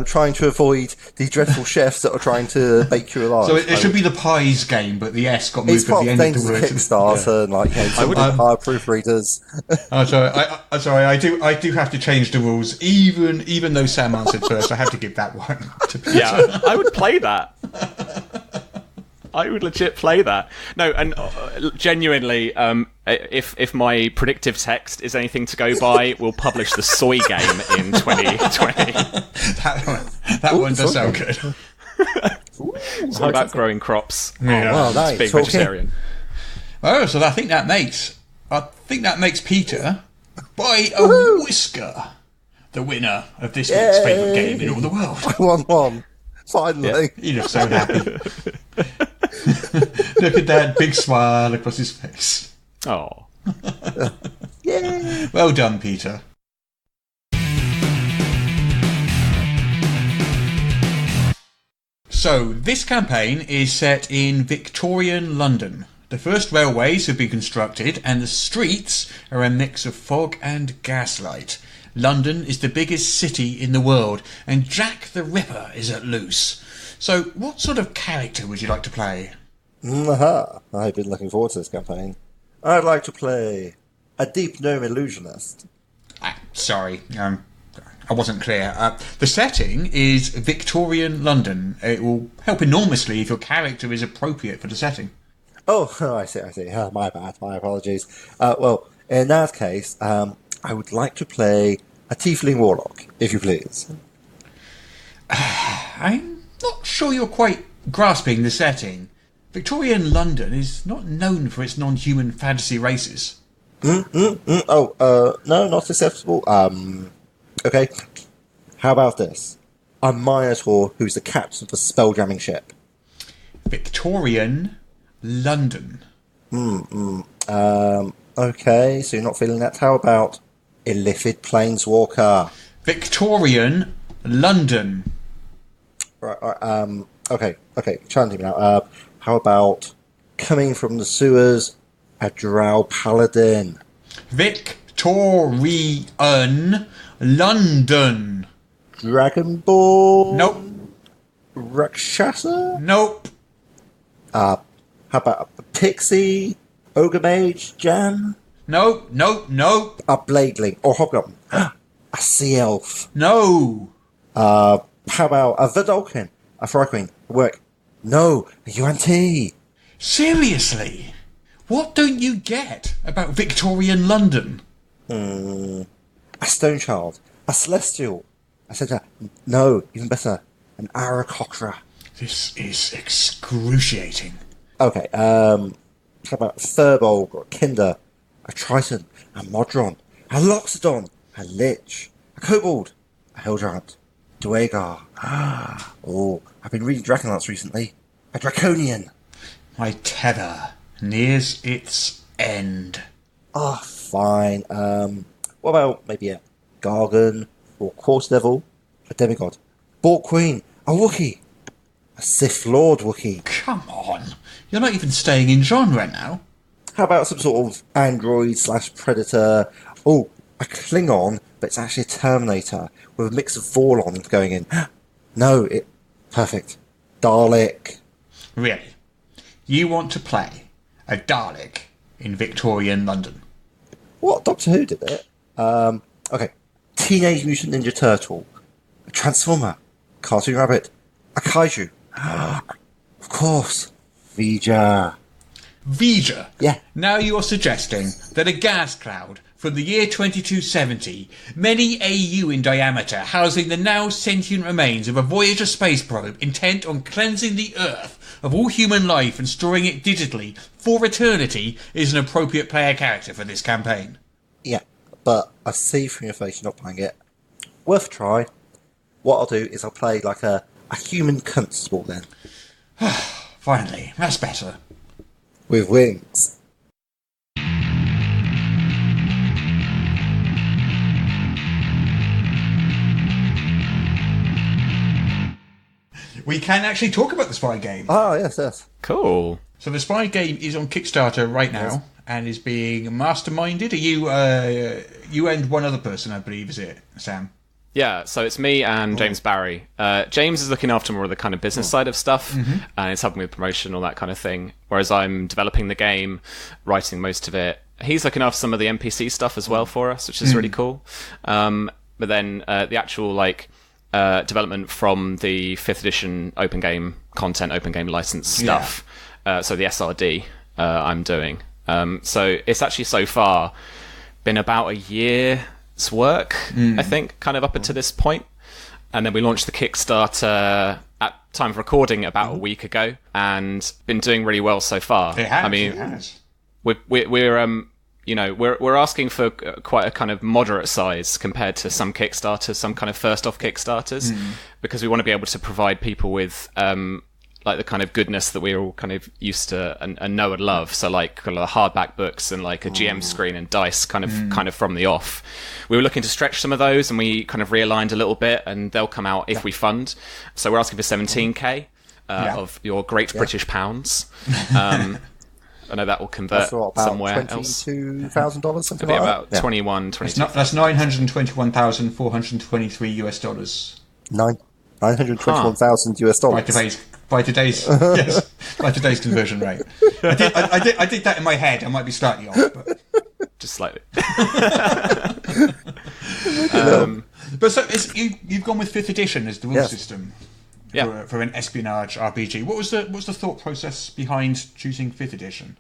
trying to avoid the dreadful chefs that are trying to bake you alive. So it should be the pies game, but the S got moved at the end of the word. Kickstarter and proofreaders. I'm sorry. I do have to change the rules, even though Sam answered first. I have to give that one to Peter. Yeah, I would play that. I would legit play that. No, and genuinely, if my predictive text is anything to go by, we'll publish the soy game in 2020. That one does sound good. It's all about growing crops. Yeah. Well, It's being vegetarian. Oh, so I think that makes Peter, by a whisker, the winner of this week's favourite game in all the world. I won one. Finally. You look so happy. Look at that big smile across his face. Oh. Yeah. Well done, Peter. So, this campaign is set in Victorian London. The first railways have been constructed, and the streets are a mix of fog and gaslight. London is the biggest city in the world, and Jack the Ripper is at loose. So, what sort of character would you like to play? I've been looking forward to this campaign. I'd like to play a deep gnome illusionist. Sorry, I wasn't clear. The setting is Victorian London. It will help enormously if your character is appropriate for the setting. Oh, I see. My bad. My apologies. Well, in that case, I would like to play a tiefling warlock, if you please. I'm not sure you're quite grasping the setting. Victorian London is not known for its non-human fantasy races. Oh, no, not acceptable. Okay. How about this? A Minotaur who's the captain of a spelljamming ship. Victorian London. Okay, so you're not feeling that. How about Illithid Planeswalker? Victorian London. Right, okay, challenging me now. How about coming from the sewers, a Drow Paladin? Victorian London. Dragonborn? Nope. Rakshasa? Nope. How about a Pixie? Ogre Mage? Jan? Nope. A Bladeling or Hobgoblin? A Sea Elf? No. How about a Vidalkin? A Thryqueen? Work? No. A UNT? Seriously? What don't you get about Victorian London? A Stone Child? A Celestial? I said, no, even better, an Aarakocra. This is excruciating. Okay, how about a Furbolg or a Kinder, a Triton, a Modron, a Loxodon, a Lich, a Kobold, a Hellgiant, Dwagar. Oh, I've been reading Dragonlance recently. A Draconian. My tether nears its end. Fine. What about maybe a Gargan or Quarter Devil, a Demigod, Bork Queen, a Wookiee, a Sith Lord Wookiee. Come on. You're not even staying in genre now. How about some sort of android/predator? Oh, a Klingon, but it's actually a Terminator with a mix of Vorlons going in. No, perfect. Dalek. Really? You want to play a Dalek in Victorian London? What? Doctor Who did it? Okay. Teenage Mutant Ninja Turtle, a Transformer, Cartoon Rabbit, a Kaiju. Of course, Vija. Vija? Yeah. Now you're suggesting that a gas cloud from the year 2270, many AU in diameter, housing the now sentient remains of a Voyager space probe intent on cleansing the Earth of all human life and storing it digitally for eternity, is an appropriate player character for this campaign. Yeah, but I see from your face you're not playing it. Worth a try. What I'll do is I'll play like a human constable then. Finally, that's better. With wings. we can actually talk about the spy game. Ah, yes. Cool. So the spy game is on Kickstarter right now and is being masterminded. Are you and one other person, I believe, is it, Sam? Yeah, so it's me and James Barry. James is looking after more of the kind of business side of stuff, and it's helping with promotion, all that kind of thing. Whereas I'm developing the game, writing most of it. He's looking after some of the NPC stuff as well for us, which is really cool. But then the actual development from the 5th edition open game content, open game license stuff, so the SRD, I'm doing. So it's actually so far been about a year's work, I think, kind of up until this point. And then we launched the Kickstarter at time of recording about a week ago, and been doing really well so far. It has. I mean, it has. we're asking for quite a kind of moderate size compared to some Kickstarters, some kind of first off Kickstarters, because we want to be able to provide people with the kind of goodness that we're all kind of used to and know and love. So kind of hardback books and a GM screen and dice kind of from the off. We were looking to stretch some of those, and we kind of realigned a little bit, and they'll come out if we fund. So we're asking for 17k of your great British pounds. I know that will convert somewhere else. $22,000, something It'll be like about 21, 22. That's $921,423 US. $921,000 By today's conversion rate. I did that in my head. I might be slightly off, but Just slightly. but so you've gone with 5th edition as the rule system Yeah. for an espionage RPG. What was the thought process behind choosing 5th edition?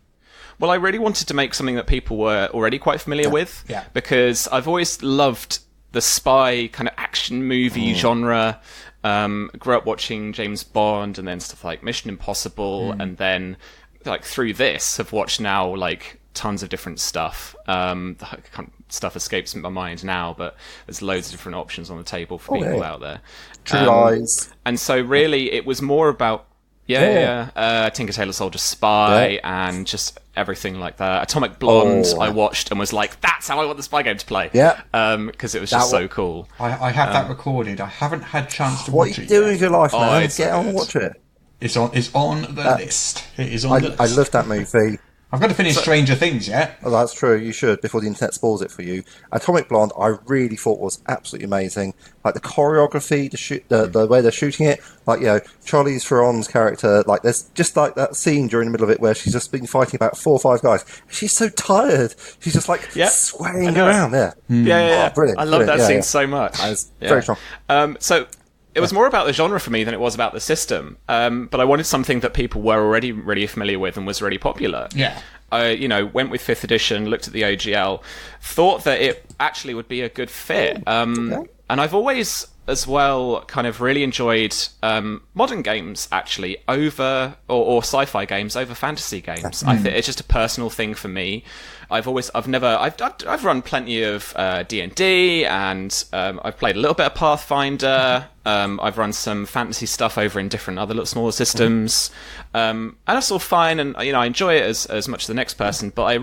Well, I really wanted to make something that people were already quite familiar with, because I've always loved the spy kind of action movie genre. Grew up watching James Bond and then stuff like Mission Impossible, and then through this have watched now tons of different stuff. Stuff escapes my mind now, but there's loads of different options on the table for people out there. True Lies. And so really it was more about Tinker Tailor Soldier Spy and just everything like that. Atomic Blonde I watched and was like, that's how I want the spy game to play. Yeah. Because it was just so cool. I have that recorded. I haven't had a chance to What watch are you it doing yet. with your life, man? it's Get so on and good. watch it. It's on the list. It is on the list. I love that movie. I've got to finish Stranger Things yet. Oh, that's true. You should before the internet spoils it for you. Atomic Blonde, I really thought was absolutely amazing. The choreography, the way they're shooting it. Charlize Theron's character. There's just that scene during the middle of it where she's just been fighting about 4 or 5 guys. She's so tired. She's just swaying around there. Yeah. Oh, brilliant. I love that scene yeah. so much. It's very strong. So it was more about the genre for me than it was about the system. But I wanted something that people were already really familiar with and was really popular. Yeah. I, went with 5th edition, looked at the OGL, thought that it actually would be a good fit. And I've always, as well, kind of really enjoyed modern games, actually, over, or sci-fi games over fantasy games. I think it's just a personal thing for me. I've run plenty of D&D, and I've played a little bit of Pathfinder. I've run some fantasy stuff over in different other little smaller systems, and that's all fine. And I enjoy it as much as the next person. But I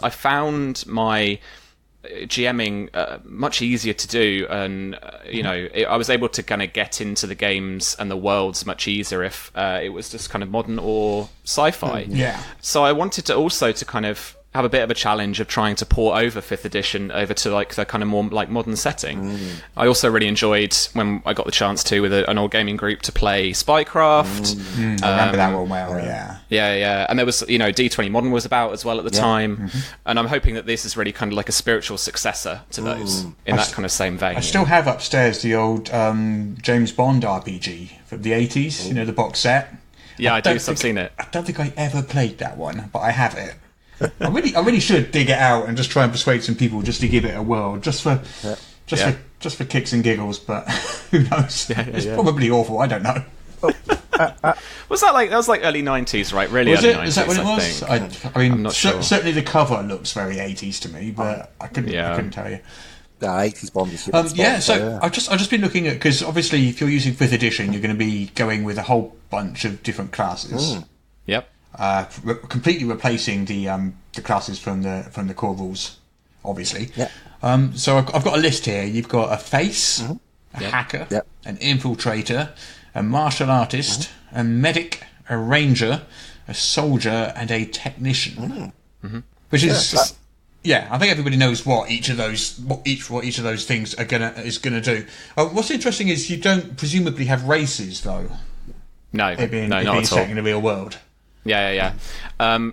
found my GMing much easier to do, and I was able to kind of get into the games and the worlds much easier if it was just kind of modern or sci-fi. So I wanted to also to kind of have a bit of a challenge of trying to port over 5th edition over to the kind of more modern setting. I also really enjoyed when I got the chance to with an old gaming group to play Spycraft. I remember that one well. Yeah. And there was D20 Modern was about as well at the time, and I'm hoping that this is really kind of like a spiritual successor to those in that kind of same vein. I still have upstairs the old James Bond RPG from the 80s. The box set. Yeah, I've seen it. I don't think I ever played that one, but I have it. I really should dig it out and just try and persuade some people just to give it a whirl, just for kicks and giggles. But who knows? It's probably awful. I don't know. Was that was early 90s, right? Really Was early it? 90s, Is that when it was? I mean, I'm not sure. Certainly the cover looks very 80s to me, but I couldn't tell you. The 80s Bond is I've just been looking at, because obviously if you're using 5th edition, you're going to be going with a whole bunch of different classes. Yep. Completely replacing the classes from the core rules, obviously. So I've got a list here. You've got a face, a hacker, an infiltrator, a martial artist, a medic, a ranger, a soldier, and a technician. Which is I think everybody knows what each of those things is gonna do. What's interesting is you don't presumably have races though. No, It being not at all. set in the real world. Yeah.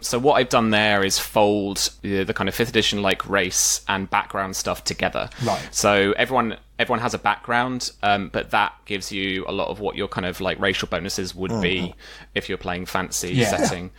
So what I've done there is fold the kind of 5th edition like race and background stuff together. Right. So everyone has a background, but that gives you a lot of what your kind of like racial bonuses would be if you're playing fantasy setting.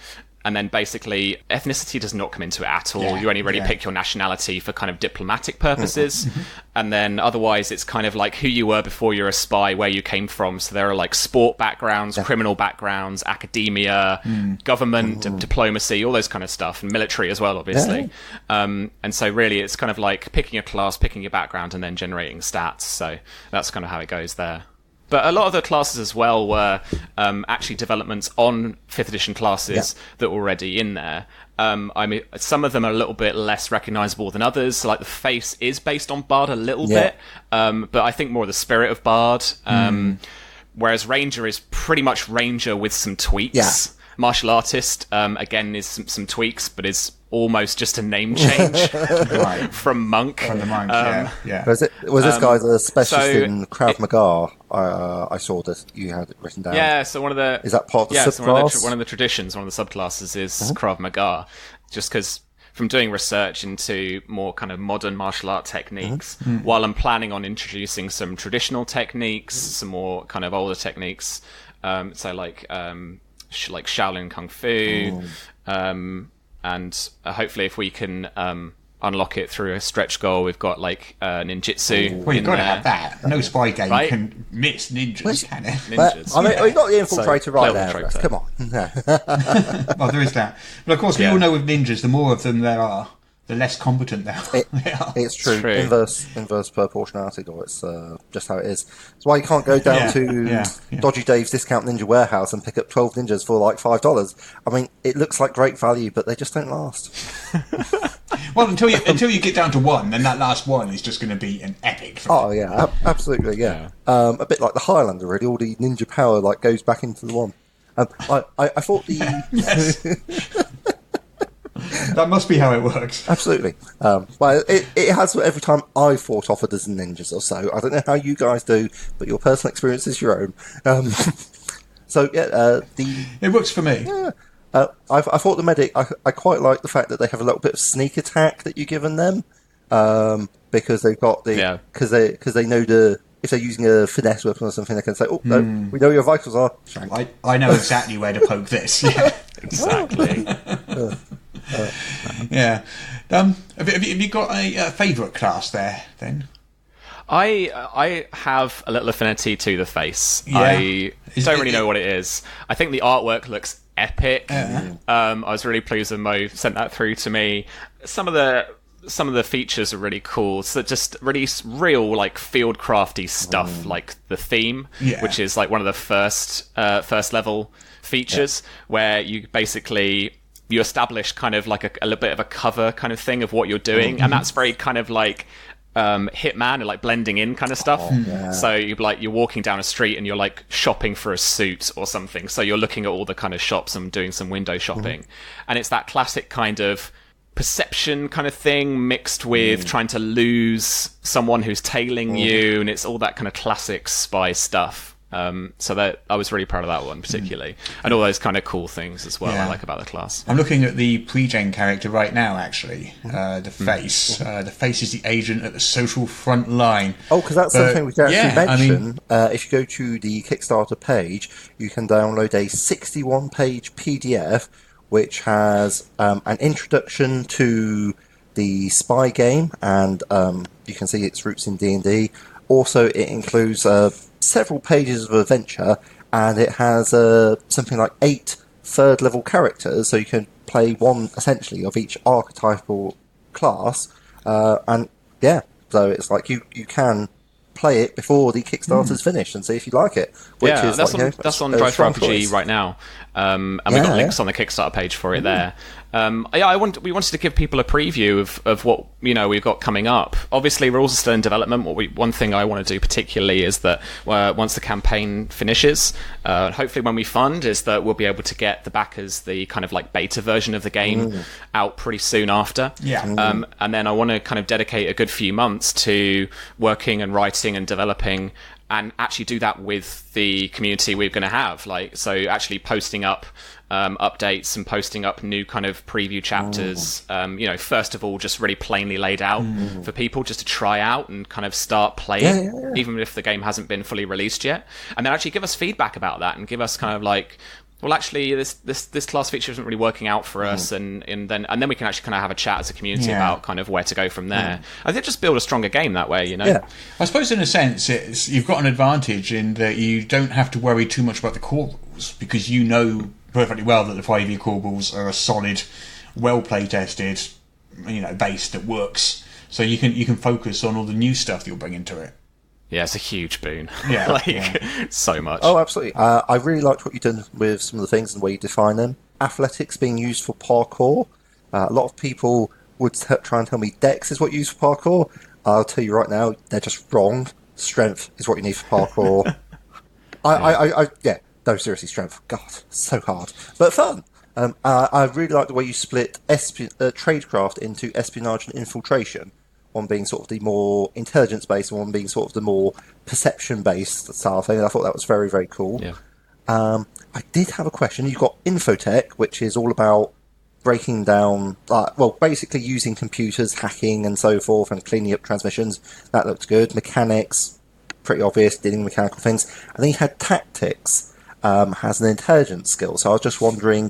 And then basically, ethnicity does not come into it at all. You only really pick your nationality for kind of diplomatic purposes. And then otherwise, it's kind of like who you were before you're a spy, where you came from. So there are like sport backgrounds, criminal backgrounds, academia, government, diplomacy, all those kind of stuff, and military as well, obviously. And so really, it's kind of like picking a class, picking your background, and then generating stats. So that's kind of how it goes there. But a lot of the classes as well were actually developments on 5th edition classes that were already in there. I mean, some of them are a little bit less recognisable than others. So, like the face is based on Bard a little bit, but I think more the spirit of Bard. Whereas Ranger is pretty much Ranger with some tweaks. Yeah. Martial Artist, again, is some tweaks, but is almost just a name change from Monk. From the monk, yeah. Was this guy the specialist in Krav Maga? I saw that you had it written down. Yeah, so one of the... Is that part of the subclass? One of the traditions, one of the subclasses is Krav Maga, just because from doing research into more kind of modern martial art techniques, while I'm planning on introducing some traditional techniques, some more kind of older techniques, so like Shaolin Kung Fu, and hopefully if we can unlock it through a stretch goal, we've got like ninjutsu. Well, you've got to have that. No spy game can miss ninjas, can it? Ninjas. I mean, we've got the infiltrator right there. Infiltrator. Come on. Well, there is that. But of course, we all know with ninjas, the more of them there are, the less competent they are. It's true. Inverse proportionality, though. It's just how it is. It's why you can't go down to Dodgy Dave's Discount Ninja Warehouse and pick up 12 ninjas for like $5. I mean, it looks like great value, but they just don't last. Well, until you get down to one, then that last one is just going to be an epic. Oh yeah, absolutely, yeah. A bit like the Highlander, really. All the ninja power like goes back into the one. I thought the that must be how it works. Absolutely. Well, it has every time I fought offered as ninjas or so. I don't know how you guys do, but your personal experience is your own. So yeah, it works for me. Yeah. I thought the medic. I quite like the fact that they have a little bit of sneak attack that you're giving them, because they've got because they know if they're using a finesse weapon or something, they can say, "Oh no, we know your vitals are." I know exactly where to poke this. Yeah, exactly. Yeah. Have you got a favourite class there then? I have a little affinity to the face. Yeah. I don't really know what it is. I think the artwork looks epic. I was really pleased when Mo sent that through to me. Some of the features are really cool. So just really real like field crafty stuff, like the theme, which is like one of the first level features, where you basically you establish kind of like a little bit of a cover kind of thing of what you're doing, and that's very kind of like Hitman and like blending in kind of stuff. So you're walking down a street and you're like shopping for a suit or something, so you're looking at all the kind of shops and doing some window shopping, and it's that classic kind of perception kind of thing mixed with trying to lose someone who's tailing you, and it's all that kind of classic spy stuff. So that I was really proud of that one particularly, and all those kind of cool things as well. I like about the class. I'm looking at the pre-gen character right now. Actually, the face. The face is the agent at the social front line. Oh, because that's something we can actually mention. If you go to the Kickstarter page, you can download a 61-page PDF which has an introduction to the spy game, and you can see its roots in D&D. Also, it includes several pages of adventure, and it has something like 8 third-level characters, so you can play one, essentially, of each archetypal class. And, yeah, so it's like you can play it before the Kickstarter's finished and see if you like it. Which that's on Drive for RPG right now. And we've got links on the Kickstarter page for it there. We wanted to give people a preview of what we've got coming up. Obviously, we're also still in development. One thing I want to do particularly is that once the campaign finishes, hopefully when we fund, is that we'll be able to get the backers the kind of like beta version of the game out pretty soon after. Yeah. And then I want to kind of dedicate a good few months to working and writing and developing, and actually do that with the community we're going to have. So actually posting up updates and posting up new kind of preview chapters. First of all, just really plainly laid out for people just to try out and kind of start playing, even if the game hasn't been fully released yet. And then actually give us feedback about that and give us kind of like, well, actually, this class feature isn't really working out for us, and then we can actually kind of have a chat as a community about kind of where to go from there. I think just build a stronger game that way, Yeah, I suppose in a sense, you've got an advantage in that you don't have to worry too much about the core rules, because you know perfectly well that the 5e core rules are a solid, well play tested, base that works. So you can focus on all the new stuff that you'll bring into it. Yeah, it's a huge boon. Yeah, so much. Oh, absolutely. I really liked what you've done with some of the things and the way you define them. Athletics being used for parkour. A lot of people would try and tell me Dex is what you use for parkour. I'll tell you right now, they're just wrong. Strength is what you need for parkour. No, seriously, strength. God, so hard. But fun. I really like the way you split tradecraft into espionage and infiltration. One being sort of the more intelligence-based, and one being sort of the more perception-based style thing. I thought that was very, very cool. Yeah. I did have a question. You've got infotech, which is all about breaking down, basically using computers, hacking and so forth, and cleaning up transmissions. That looked good. Mechanics, pretty obvious, dealing with mechanical things. And then you had tactics, has an intelligence skill. So I was just wondering,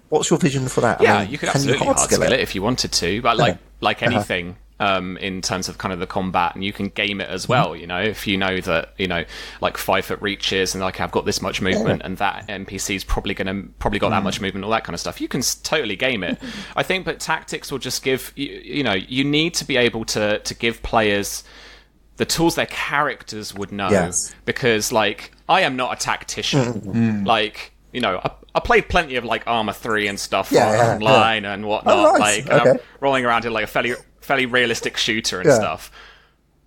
what's your vision for that? Yeah, you could absolutely hard skill it if you wanted to, but like anything in terms of kind of the combat, and you can game it as well. If you know that like 5 foot reaches and like I've got this much movement and that NPC's probably got that much movement, all that kind of stuff, you can totally game it. I think, but tactics will just give you need to be able to give players the tools their characters would know, because like I am not a tactician. I played plenty of like Arma 3 and stuff online and whatnot. Oh, nice. I'm rolling around in like a fairly realistic shooter and stuff.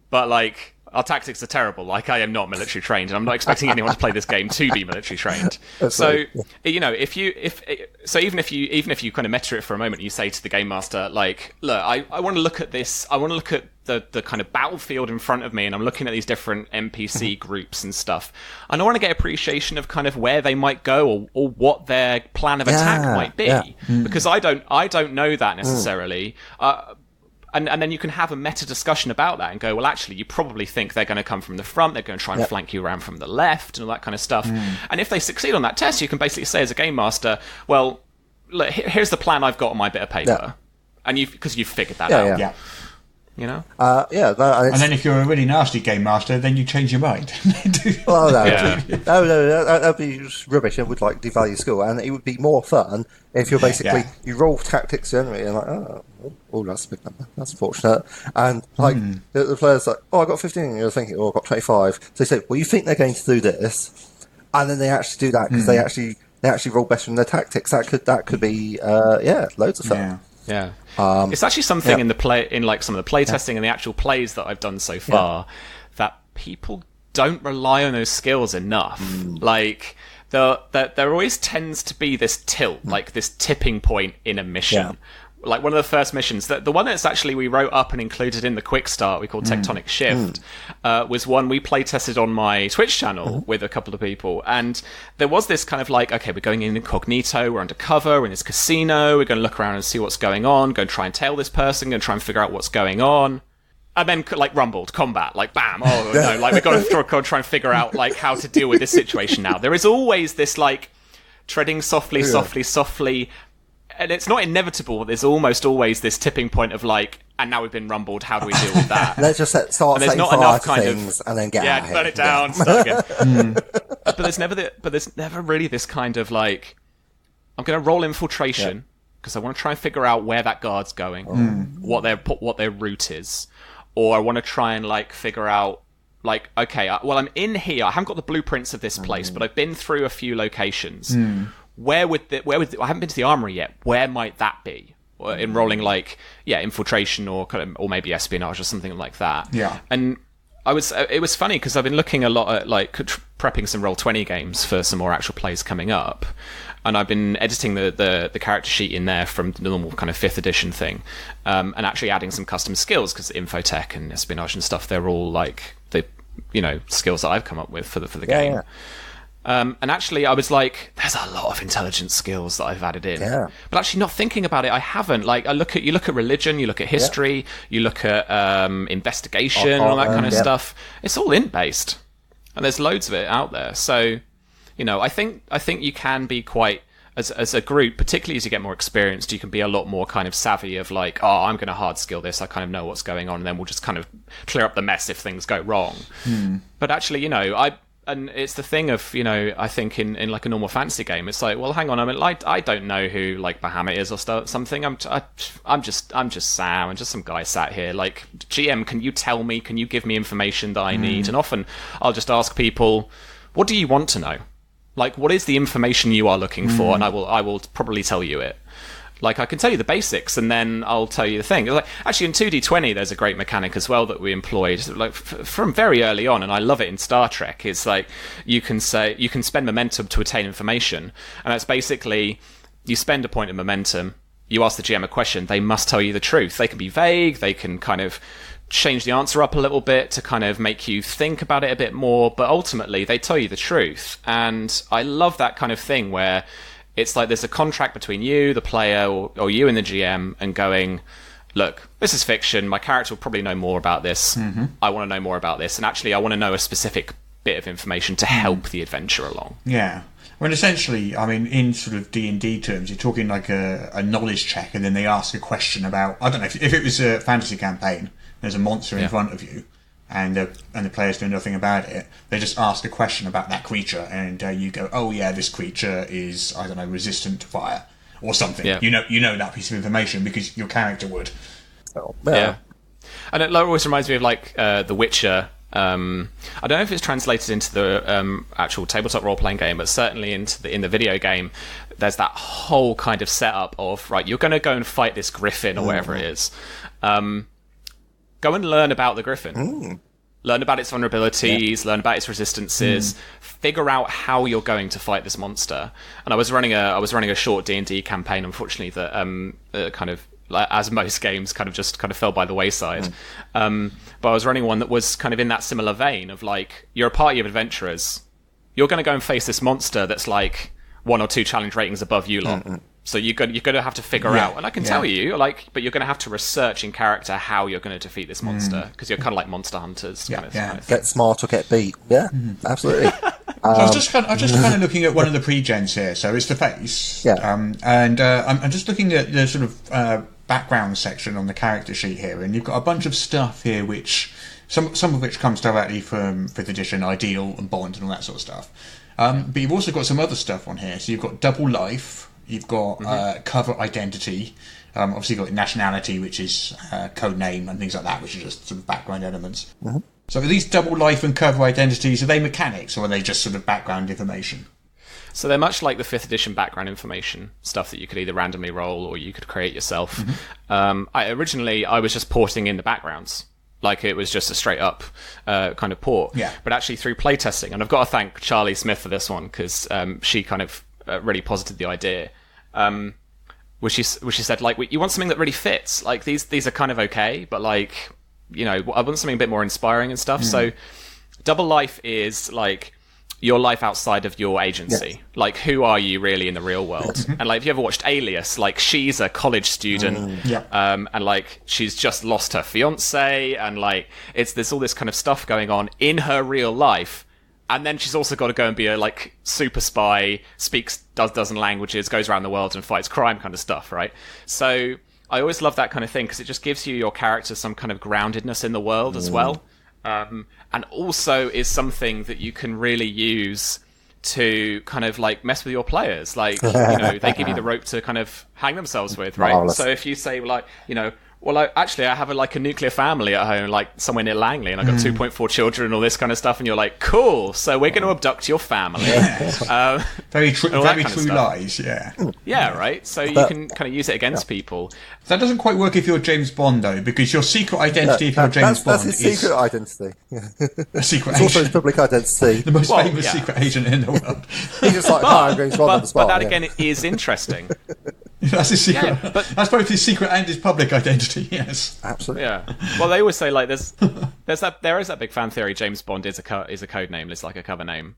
But like our tactics are terrible. Like I am not military trained, and I'm not expecting anyone to play this game to be military trained. So even if you kind of meta it for a moment, you say to the game master, like, look, I want to look at this. I want to look at the kind of battlefield in front of me, and I'm looking at these different NPC groups and stuff, and I want to get appreciation of kind of where they might go or what their plan of attack might be, because I don't know that necessarily. And then you can have a meta discussion about that and go, well, actually, you probably think they're going to come from the front, they're going to try and flank you around from the left and all that kind of stuff. And if they succeed on that test, you can basically say as a game master, well, look, here's the plan I've got on my bit of paper, and because you've figured that out. Yeah. And then if you're a really nasty game master, then you change your mind. No, that'd be rubbish. It would like devalue skill, and it would be more fun if you're basically you roll tactics generally and like, oh, that's a big number. That's unfortunate. And like the player's like, oh, I got 15, and you're thinking, oh, I got 25. So they say, well, you think they're going to do this, and then they actually do that because they actually roll better in their tactics. That could be loads of fun. Yeah. It's actually something in like some of the play testing and the actual plays that I've done so far that people don't rely on those skills enough. Like there always tends to be this tilt, like this tipping point in a mission. Like one of the first missions, the one that's actually we wrote up and included in the quick start, we called Tectonic Shift, was one we play tested on my Twitch channel with a couple of people. And there was this kind of like, okay, we're going in incognito, we're undercover, we're in this casino, we're going to look around and see what's going on, go and try and tail this person, go and try and figure out what's going on. And then like rumbled combat, like bam, oh no, like we've got to try and figure out like how to deal with this situation now. There is always this like treading softly, and it's not inevitable, but there's almost always this tipping point of like, and now we've been rumbled, how do we deal with that? Let's just start setting fire to things and then get out of here. Burn it down, start again. But there's never really this kind of like, I'm going to roll infiltration because I want to try and figure out where that guard's going, what their route is, or I want to try and like figure out like, okay, well, I'm in here. I haven't got the blueprints of this place, but I've been through a few locations. where would I haven't been to the armory yet. Where might that be? In rolling like infiltration or maybe espionage or something like that. Yeah. And it was funny because I've been looking a lot at like prepping some Roll20 games for some more actual plays coming up, and I've been editing the character sheet in there from the normal kind of 5th edition thing, and actually adding some custom skills because infotech and espionage and stuff, they're all like the skills that I've come up with for the game. Yeah. And actually, I was like, "There's a lot of intelligence skills that I've added in." Yeah. But actually, not thinking about it, I haven't. Like, you look at religion, you look at history, you look at investigation, all that kind of stuff. It's all int based, and there's loads of it out there. So, I think you can be quite as a group, particularly as you get more experienced, you can be a lot more kind of savvy of like, oh, I'm going to hard skill this. I kind of know what's going on, and then we'll just kind of clear up the mess if things go wrong. But actually, And it's the thing of, I think in like a normal fantasy game, it's like, well, hang on, I mean, I don't know who like Bahamut is or something. I'm just Sam, and just some guy sat here. Like, GM, can you tell me? Can you give me information that I need? And often I'll just ask people, what do you want to know? Like, what is the information you are looking for? And I will probably tell you it. Like, I can tell you the basics, and then I'll tell you the thing. Like, actually, in 2D20, there's a great mechanic as well that we employed, like from very early on, and I love it in Star Trek. It's like you can spend momentum to attain information, and that's basically you spend a point of momentum. You ask the GM a question; they must tell you the truth. They can be vague. They can kind of change the answer up a little bit to kind of make you think about it a bit more, but ultimately, they tell you the truth. And I love that kind of thing where it's like there's a contract between you, the player, or you and the GM, and going, look, this is fiction. My character will probably know more about this. I want to know more about this. And actually, I want to know a specific bit of information to help the adventure along. Yeah. I mean, essentially, in sort of D&D terms, you're talking like a knowledge check, and then they ask a question about, I don't know, if it was a fantasy campaign, there's a monster in front of you, and the players do nothing about it. They just ask a question about that creature, and you go, "Oh yeah, this creature is, I don't know, resistant to fire or something." Yeah. You know that piece of information because your character would. Oh, yeah. And it always reminds me of like The Witcher. I don't know if it's translated into the actual tabletop role-playing game, but certainly in the video game, there's that whole kind of setup of, right, you're going to go and fight this griffin or whatever it is. Go and learn about the griffin. Learn about its vulnerabilities, learn about its resistances, figure out how you're going to fight this monster. And I was running a short D&D campaign, unfortunately, that kind of, as most games, kind of fell by the wayside. But I was running one that was kind of in that similar vein of like, you're a party of adventurers. You're going to go and face this monster that's like 1 or 2 challenge ratings above you lot. So you're going to have to figure out, and I can tell you, but you're going to have to research in character how you're going to defeat this monster, because you're kind of like monster hunters. Kind of thing. Get smart or get beat. Yeah, absolutely. I was just kind of looking at one of the pre-gens here. So it's the face. Yeah. And I'm just looking at the sort of background section on the character sheet here, and you've got a bunch of stuff here, which some of which comes directly from 5th edition, Ideal and Bond and all that sort of stuff. But you've also got some other stuff on here. So you've got double life. You've got cover identity. Obviously, you've got nationality, which is code name and things like that, which are just sort of background elements. So are these double life and cover identities, are they mechanics, or are they just sort of background information? So they're much like the 5th edition background information, stuff that you could either randomly roll or you could create yourself. I was just porting in the backgrounds. Like, it was just a straight up kind of port. Yeah. But actually through playtesting, and I've got to thank Charlie Smith for this one, because she kind of really posited the idea, which she said, like, you want something that really fits. Like, these are kind of okay, but like, I want something a bit more inspiring and stuff. So double life is like your life outside of your agency. Yes. Like, who are you really in the real world? And like, if you ever watched Alias, like, she's a college student, and like, she's just lost her fiance, and like, there's all this kind of stuff going on in her real life. And then she's also got to go and be a like super spy, speaks dozen languages, goes around the world and fights crime kind of stuff, right? So I always love that kind of thing because it just gives you your character some kind of groundedness in the world as well. And also is something that you can really use to kind of like mess with your players. Like, they give you the rope to kind of hang themselves with, right? Marvelous. So if you say like, Well, I have a nuclear family at home, like somewhere near Langley, and I've got 2.4 children and all this kind of stuff. And you're like, cool. So we're going to abduct your family. Very true lies. Yeah. Yeah, right. So you can kind of use it against people. That doesn't quite work if you're James Bond, though, because your secret identity if you're James Bond that's his secret identity. A secret It's agent. also his public identity. The most famous secret agent in the world. He's just like, I'm James Bond on the spot. But that again is interesting. That's his secret. Yeah, but that's both his secret and his public identity. Yes, absolutely. Yeah. Well, they always say like there is that big fan theory. James Bond is a code name. It's like a cover name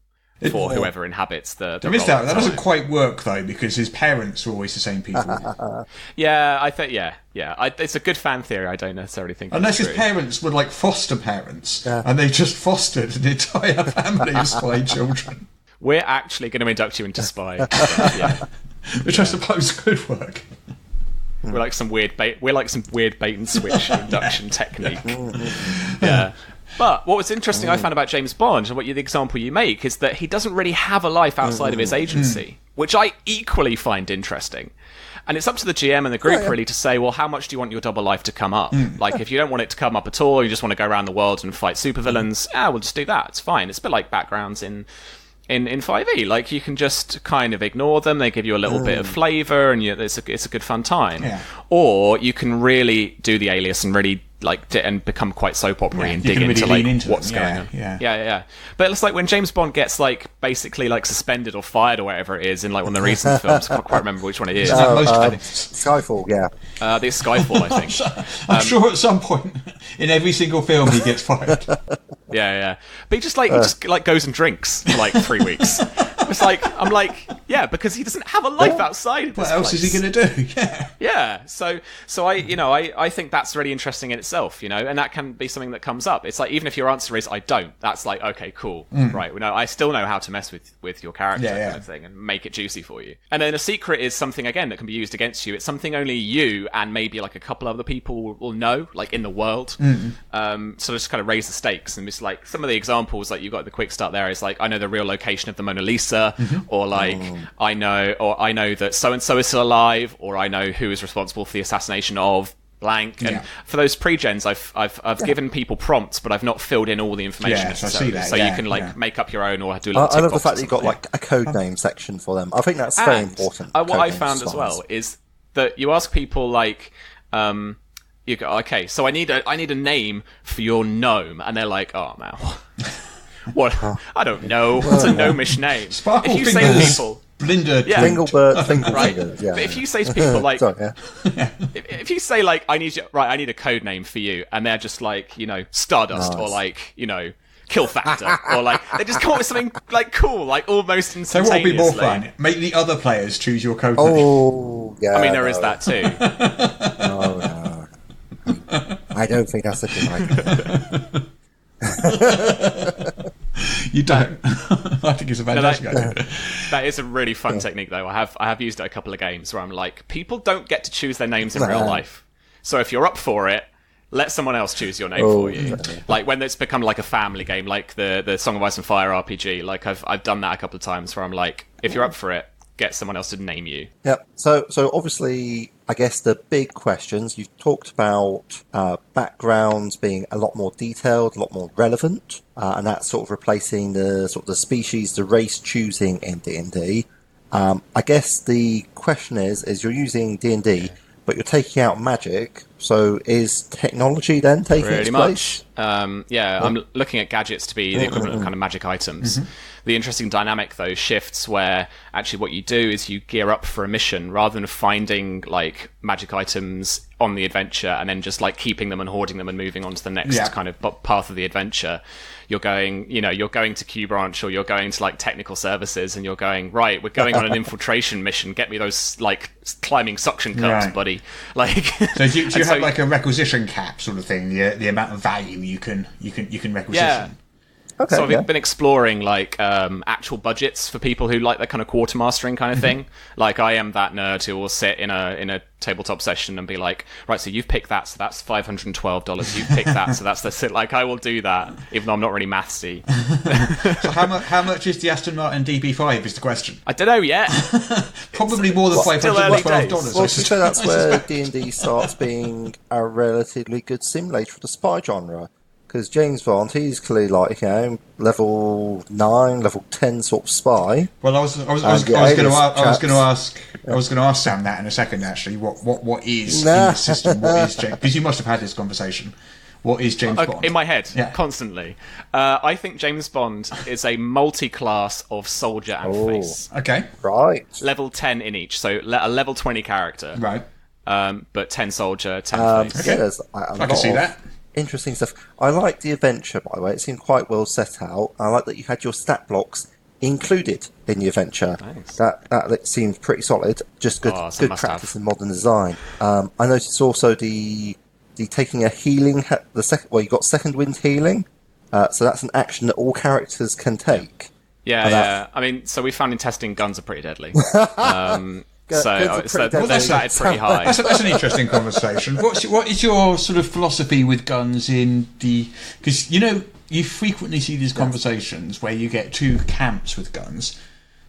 for whoever inhabits the there is that. That doesn't quite work though, because his parents are always the same people. Yeah, I think it's a good fan theory. I don't necessarily think unless it's his true. parents were like foster parents, and they just fostered an entire family of spy children. We're actually going to induct you into spy. Which I suppose could work. We're like some weird bait and switch induction technique. Yeah. But what was interesting I found about James Bond, and the example you make, is that he doesn't really have a life outside of his agency, which I equally find interesting. And it's up to the GM and the group really to say, well, how much do you want your double life to come up? Like, if you don't want it to come up at all, you just want to go around the world and fight supervillains, we'll just do that. It's fine. It's a bit like backgrounds in 5e. Like, you can just kind of ignore them. They give you a little bit of flavour, and it's a good fun time. Yeah. Or you can really do the alias and really and become quite soap opera and dig into what's going on. Yeah. But it's like when James Bond gets basically suspended or fired or whatever it is in one of the recent films. I can't quite remember which one it is. Skyfall, yeah. I think it's Skyfall, I think. I'm sure at some point in every single film he gets fired. Yeah. But he just goes and drinks for 3 weeks. It's because he doesn't have a life outside of this What else place. is he going to do? Yeah. So I think that's really interesting in itself, and that can be something that comes up. It's like, even if your answer is I don't, that's like, okay, cool, right? I still know how to mess with your character kind of thing and make it juicy for you. And then a secret is something again that can be used against you. It's something only you and maybe a couple other people will know, in the world. So just kind of raise the stakes. And it's some of the examples you've got at the quick start there is I know the real location of the Mona Lisa. Or I know that so and so is still alive, or I know who is responsible for the assassination of blank. And for those pre-gens, I've given people prompts, but I've not filled in all the information necessarily. So you can make up your own or do a little. I love the fact that you've got a code name section for them. I think that's very important. What I found as well is that you ask people you go, okay, so I need a name for your gnome, and they're like, oh man. What? I don't know. What's a gnomish name? Sparkle if you fingers, say to people, Fingerbird, right? Yeah. But if you say to people Sorry, if you say I need a code name for you, and they're just Stardust, or Kill Factor, or they just come up with something cool, almost instantaneously. So what would be more fun? Make the other players choose your code name. Oh, yeah. I mean, there is that too. No. I don't think that's a good idea. You don't. I think it's a fantastic idea. That is a really fun technique, though. I have used it a couple of games where I'm people don't get to choose their names in real life. So if you're up for it, let someone else choose your name for you. When it's become a family game, the Song of Ice and Fire RPG. I've done that a couple of times where I'm if you're up for it, get someone else to name you. Yep. So obviously, I guess the big questions, you've talked about backgrounds being a lot more detailed, a lot more relevant, and that's sort of replacing the species, the race choosing in D&D. I guess the question is you're using D&D, but you're taking out magic, so is technology then taking its place? I'm looking at gadgets to be the equivalent of kind of magic items. The interesting dynamic, though, shifts where actually what you do is you gear up for a mission rather than finding magic items on the adventure and then just keeping them and hoarding them and moving on to the next kind of path of the adventure. You're going to Q Branch, or you're going to technical services, and you're going, right, we're going on an infiltration mission. Get me those climbing suction cups, buddy. So do you have a requisition cap sort of thing? The amount of value you can requisition. Okay, So I've yeah. been exploring like actual budgets for people who like that kind of quartermastering kind of thing. Like I am that nerd who will sit in a tabletop session and be like, right, so you've picked that, so that's $512. You've picked that, so that's the like I will do that, even though I'm not really mathsy. So how much is the Aston Martin DB5 is the question. I don't know yet. Probably more than still early $512. days. Well, to say that's where D&D starts being a relatively good simulator for the spy genre. Because James Bond, he's clearly like, level 9, level 10 sort of spy. Well, I was going to ask Sam that in a second. Actually, what is in the system? What is James? Because you must have had this conversation. What is James Bond? In my head, Yeah. constantly. I think James Bond is a multi-class of soldier and face. Okay, Right. Level 10 in each, so a level 20 character. right. But 10 soldier, 10 face. Yeah, there's a I lot can see of that. interesting stuff. I like the adventure, by the way. It seemed quite well set out. I like that you had your stat blocks included in the adventure. Nice. That seems pretty solid. Just good, Oh, it's a good must-have. practice in modern design. I noticed also the taking a healing. You got second wind healing. So that's an action that all characters can take. Yeah. I mean, so we found in testing guns are pretty deadly. Guns are pretty So deadly. they started pretty high. That's an interesting conversation. What is your sort of philosophy with guns in the? Because you frequently see these conversations where you get two camps with guns.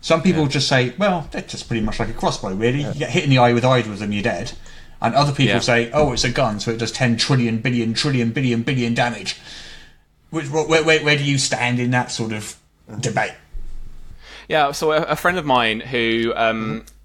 Some people just say, well, that's just pretty much like a crossbow, really. You get hit in the eye with either of them, you're dead. And other people say, oh, it's a gun, so it does 10 trillion, billion damage. Where do you stand in that sort of debate? Yeah, so a friend of mine who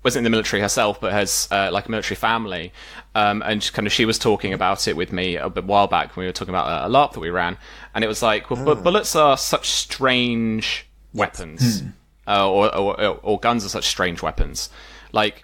wasn't in the military herself, but has like a military family, and she was talking about it with me a while back when we were talking about a LARP that we ran, and it was like, well, but bullets are such strange weapons, or guns are such strange weapons. Like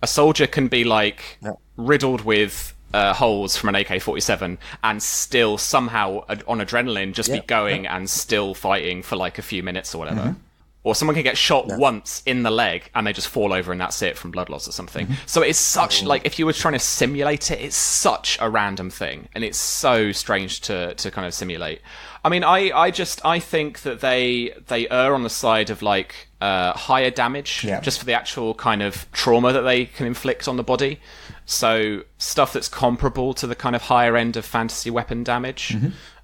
a soldier can be like riddled with holes from an AK-47 and still somehow on adrenaline just be going and still fighting for like a few minutes or whatever. Or someone can get shot once in the leg and they just fall over and that's it from blood loss or something. So it's such, like, if you were trying to simulate it, it's such a random thing. And it's so strange to kind of simulate. I mean, I think that they err on the side of, like, higher damage, just for the actual kind of trauma that they can inflict on the body. So stuff that's comparable to the kind of higher end of fantasy weapon damage.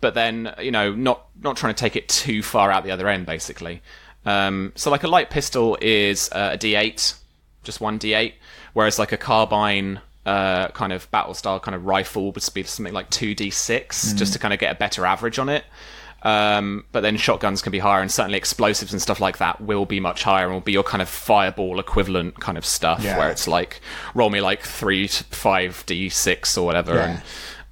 But then, not trying to take it too far out the other end, basically. So like a light pistol is a D8, just one D8, whereas like a carbine kind of battle style kind of rifle would be something like 2D6, just to kind of get a better average on it. But then shotguns can be higher, and certainly explosives and stuff like that will be much higher and will be your kind of fireball equivalent kind of stuff, where it's like roll me like 3 to 5D6 or whatever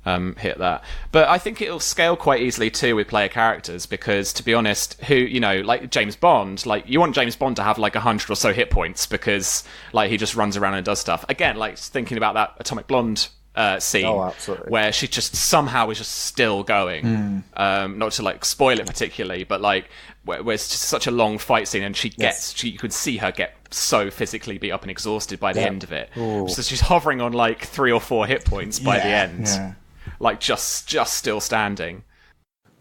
and hit that. But I think it'll scale quite easily too with player characters, because to be honest, like James Bond, like you want James Bond to have like 100 or so hit points because like he just runs around and does stuff. Again, like thinking about that Atomic Blonde scene where she just somehow is just still going. Not to like spoil it particularly, but like where it's just such a long fight scene and you could see her get so physically beat up and exhausted by the end of it. So she's hovering on like 3 or 4 hit points by the end. Like just still standing.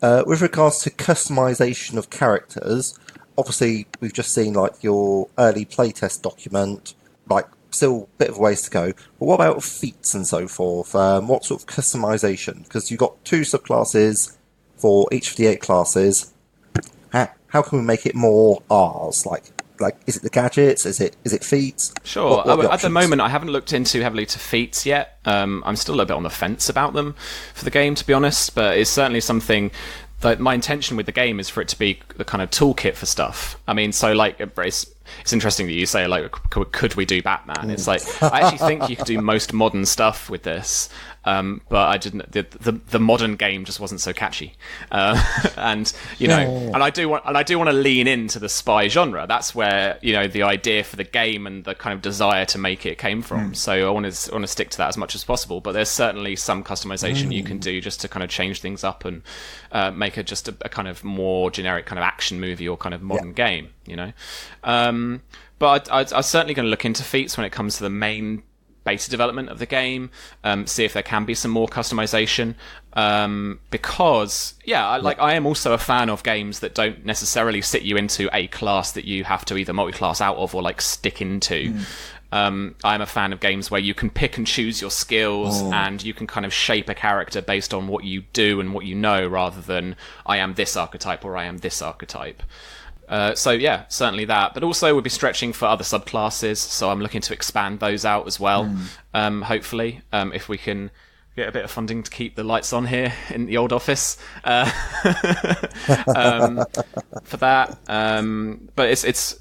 With regards to customization of characters, obviously we've just seen like your early playtest document, like still a bit of ways to go. But what about feats and so forth? What sort of customization? Because you've got 2 subclasses for each of the 8 classes. How can we make it more ours? Like, is it the gadgets? Is it feats? Sure. What At the moment, I haven't looked into heavily to feats yet. I'm still a little bit on the fence about them for the game, to be honest. But it's certainly something that my intention with the game is for it to be the kind of toolkit for stuff. I mean, so like it's interesting that you say like, could we do Batman? It's like I actually think you could do most modern stuff with this. But I didn't. The modern game just wasn't so catchy, and I do want to lean into the spy genre. That's where the idea for the game and the kind of desire to make it came from. So I want to stick to that as much as possible. But there's certainly some customization you can do just to kind of change things up and make it just a kind of more generic kind of action movie or kind of modern game. But I'm certainly going to look into feats when it comes to the main beta development of the game, see if there can be some more customization. Because I am also a fan of games that don't necessarily sit you into a class that you have to either multi-class out of or like stick into. I'm a fan of games where you can pick and choose your skills and you can kind of shape a character based on what you do and what you know, rather than I am this archetype or I am this archetype. Certainly that, but also we'll be stretching for other subclasses, so I'm looking to expand those out as well. Hopefully, if we can get a bit of funding to keep the lights on here in the old office for that. But it's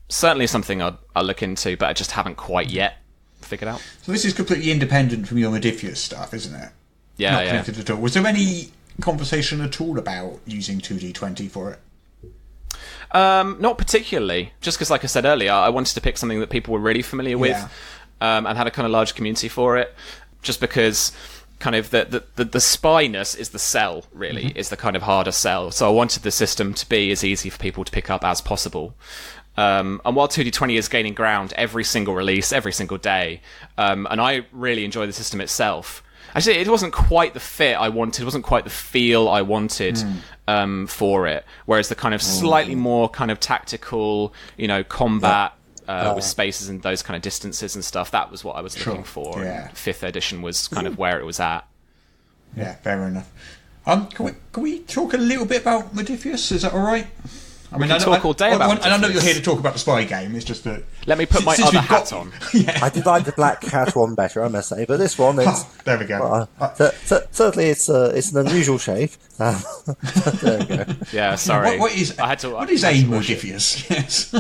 certainly something I'll look into, but I just haven't quite yet figured out. So this is completely independent from your Modiphius stuff, isn't it? Yeah, not connected at all. Was there any conversation at all about using 2D20 for it? Not particularly. Just because, like I said earlier, I wanted to pick something that people were really familiar with, and had a kind of large community for it. Just because, kind of the spyness is the sell, really, is the kind of harder sell. So I wanted the system to be as easy for people to pick up as possible. And while 2D20 is gaining ground every single release, every single day, and I really enjoy the system itself. Actually, it wasn't quite the fit I wanted. It wasn't quite the feel I wanted for it. Whereas the kind of slightly more kind of tactical, combat with spaces and those kind of distances and stuff, that was what I was looking for. Yeah. And 5th edition was kind of where it was at. Yeah, fair enough. Can we talk a little bit about Modiphius? Is that all right? I mean, we can talk all day about it. And I know you're here to talk about the spy game. It's just that... Let me put my other hat on. I did like the Black Cat one better, I must say, but this one, it's... there we go. Certainly, it's an unusual shape. There we go. Yeah, sorry. What is a Modiphius? Yes.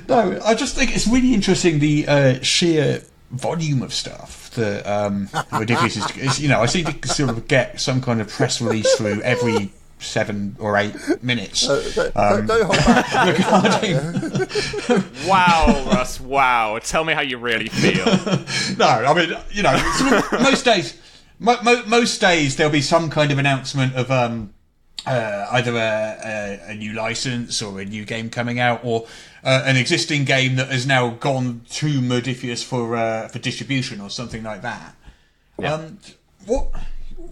No, I just think it's really interesting, the sheer volume of stuff that Modiphius is. I seem to sort of get some kind of press release through every 7 or 8 minutes. Don't hold back. Wow, Russ, wow. Tell me how you really feel. No, I mean, most days there'll be some kind of announcement of either a new license or a new game coming out, or an existing game that has now gone to Modiphius for distribution or something like that. Yeah.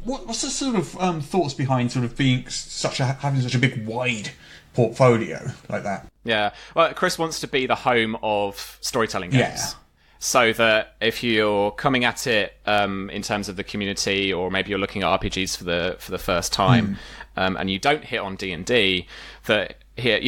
What's the sort of thoughts behind sort of having such a big wide portfolio like that? Yeah, well, Chris wants to be the home of storytelling games. Yeah. So that if you're coming at it in terms of the community, or maybe you're looking at RPGs for the first time, and you don't hit on D&D, that here,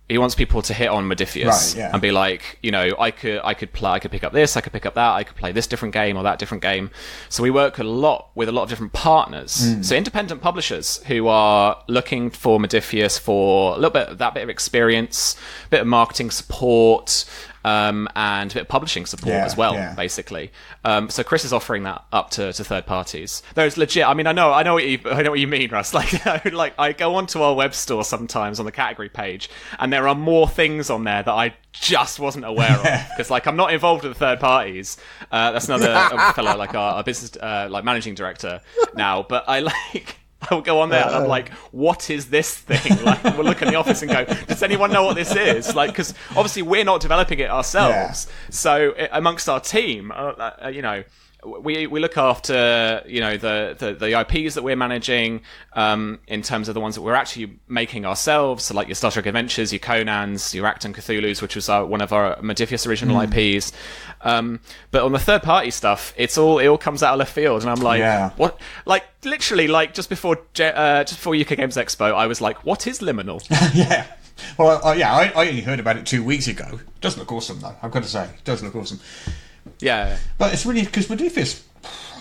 he wants people to hit on Modiphius and be like, I could pick up this, I could pick up that, I could play this different game or that different game. So we work a lot with a lot of different partners. So independent publishers who are looking for Modiphius for a little bit of experience, a bit of marketing support, and a bit of publishing support as well, basically. So Chris is offering that up to third parties. There's legit. I mean, I know what you mean, Russ. Like I go onto our web store sometimes on the category page, and there are more things on there that I just wasn't aware of, because I'm not involved with the third parties. That's another fellow, like our business managing director now. But I will go on there and I'm like, what is this thing? We'll look in the office and go, does anyone know what this is? Because obviously we're not developing it ourselves. So amongst our team, we look after the IPs that we're managing in terms of the ones that we're actually making ourselves. So like your Star Trek Adventures, your Conans, your Acton Cthulhu's, which was one of our Modiphius original IPs. But on the third party stuff, it all comes out of left field, and I'm like, what? Literally, just before UK Games Expo, I was like, what is Liminal? Yeah. Well, I only heard about it 2 weeks ago. It does look awesome, though. I've got to say, it does look awesome. Yeah. But it's really, because Modiphius,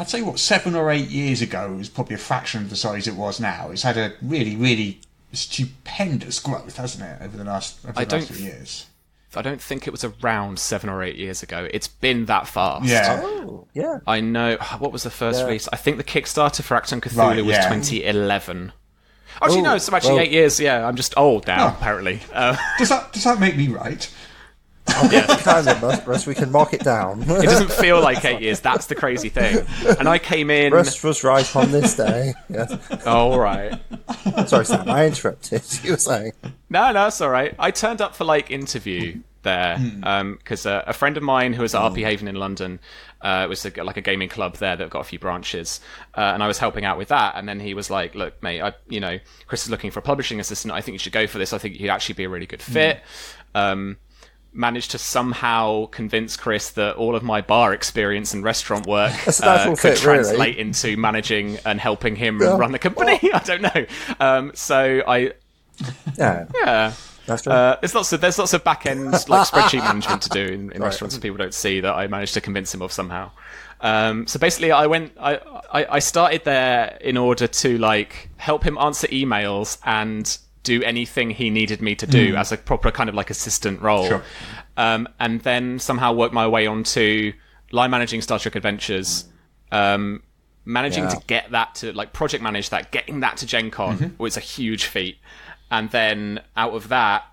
I'd say 7 or 8 years ago, it was probably a fraction of the size it was now. It's had a really, really stupendous growth, hasn't it, over the last few years? I don't think it was around 7 or 8 years ago. It's been that fast. Yeah. Oh, yeah. I know. What was the first release? I think the Kickstarter for Acton Cthulhu was 2011. Actually, no, it's actually 8 years. Yeah, I'm just old now, apparently. Does that make me right? Yes. Calendar, Russ, we can mark it down. It doesn't feel like 8 years. That's the crazy thing. And I came in. Russ was right on this day. Yes. Oh, all right. Sorry, Sam, I interrupted. You were saying. No, it's all right. I turned up for interview there because a friend of mine who was at RP Haven in London, it was like a gaming club there that got a few branches, and I was helping out with that. And then he was like, "Look, mate, Chris is looking for a publishing assistant. I think you should go for this. I think you'd actually be a really good fit." Managed to somehow convince Chris that all of my bar experience and restaurant work could translate into managing and helping him run the company. I don't know. So I... Yeah. That's true. There's lots of back end spreadsheet management to do in restaurants that people don't see that I managed to convince him of somehow. So basically, I started there in order to help him answer emails and do anything he needed me to do as a proper kind of assistant role. Sure. And then somehow work my way onto line managing Star Trek Adventures, managing to get that to project manage that, getting that to Gen Con was a huge feat. And then out of that,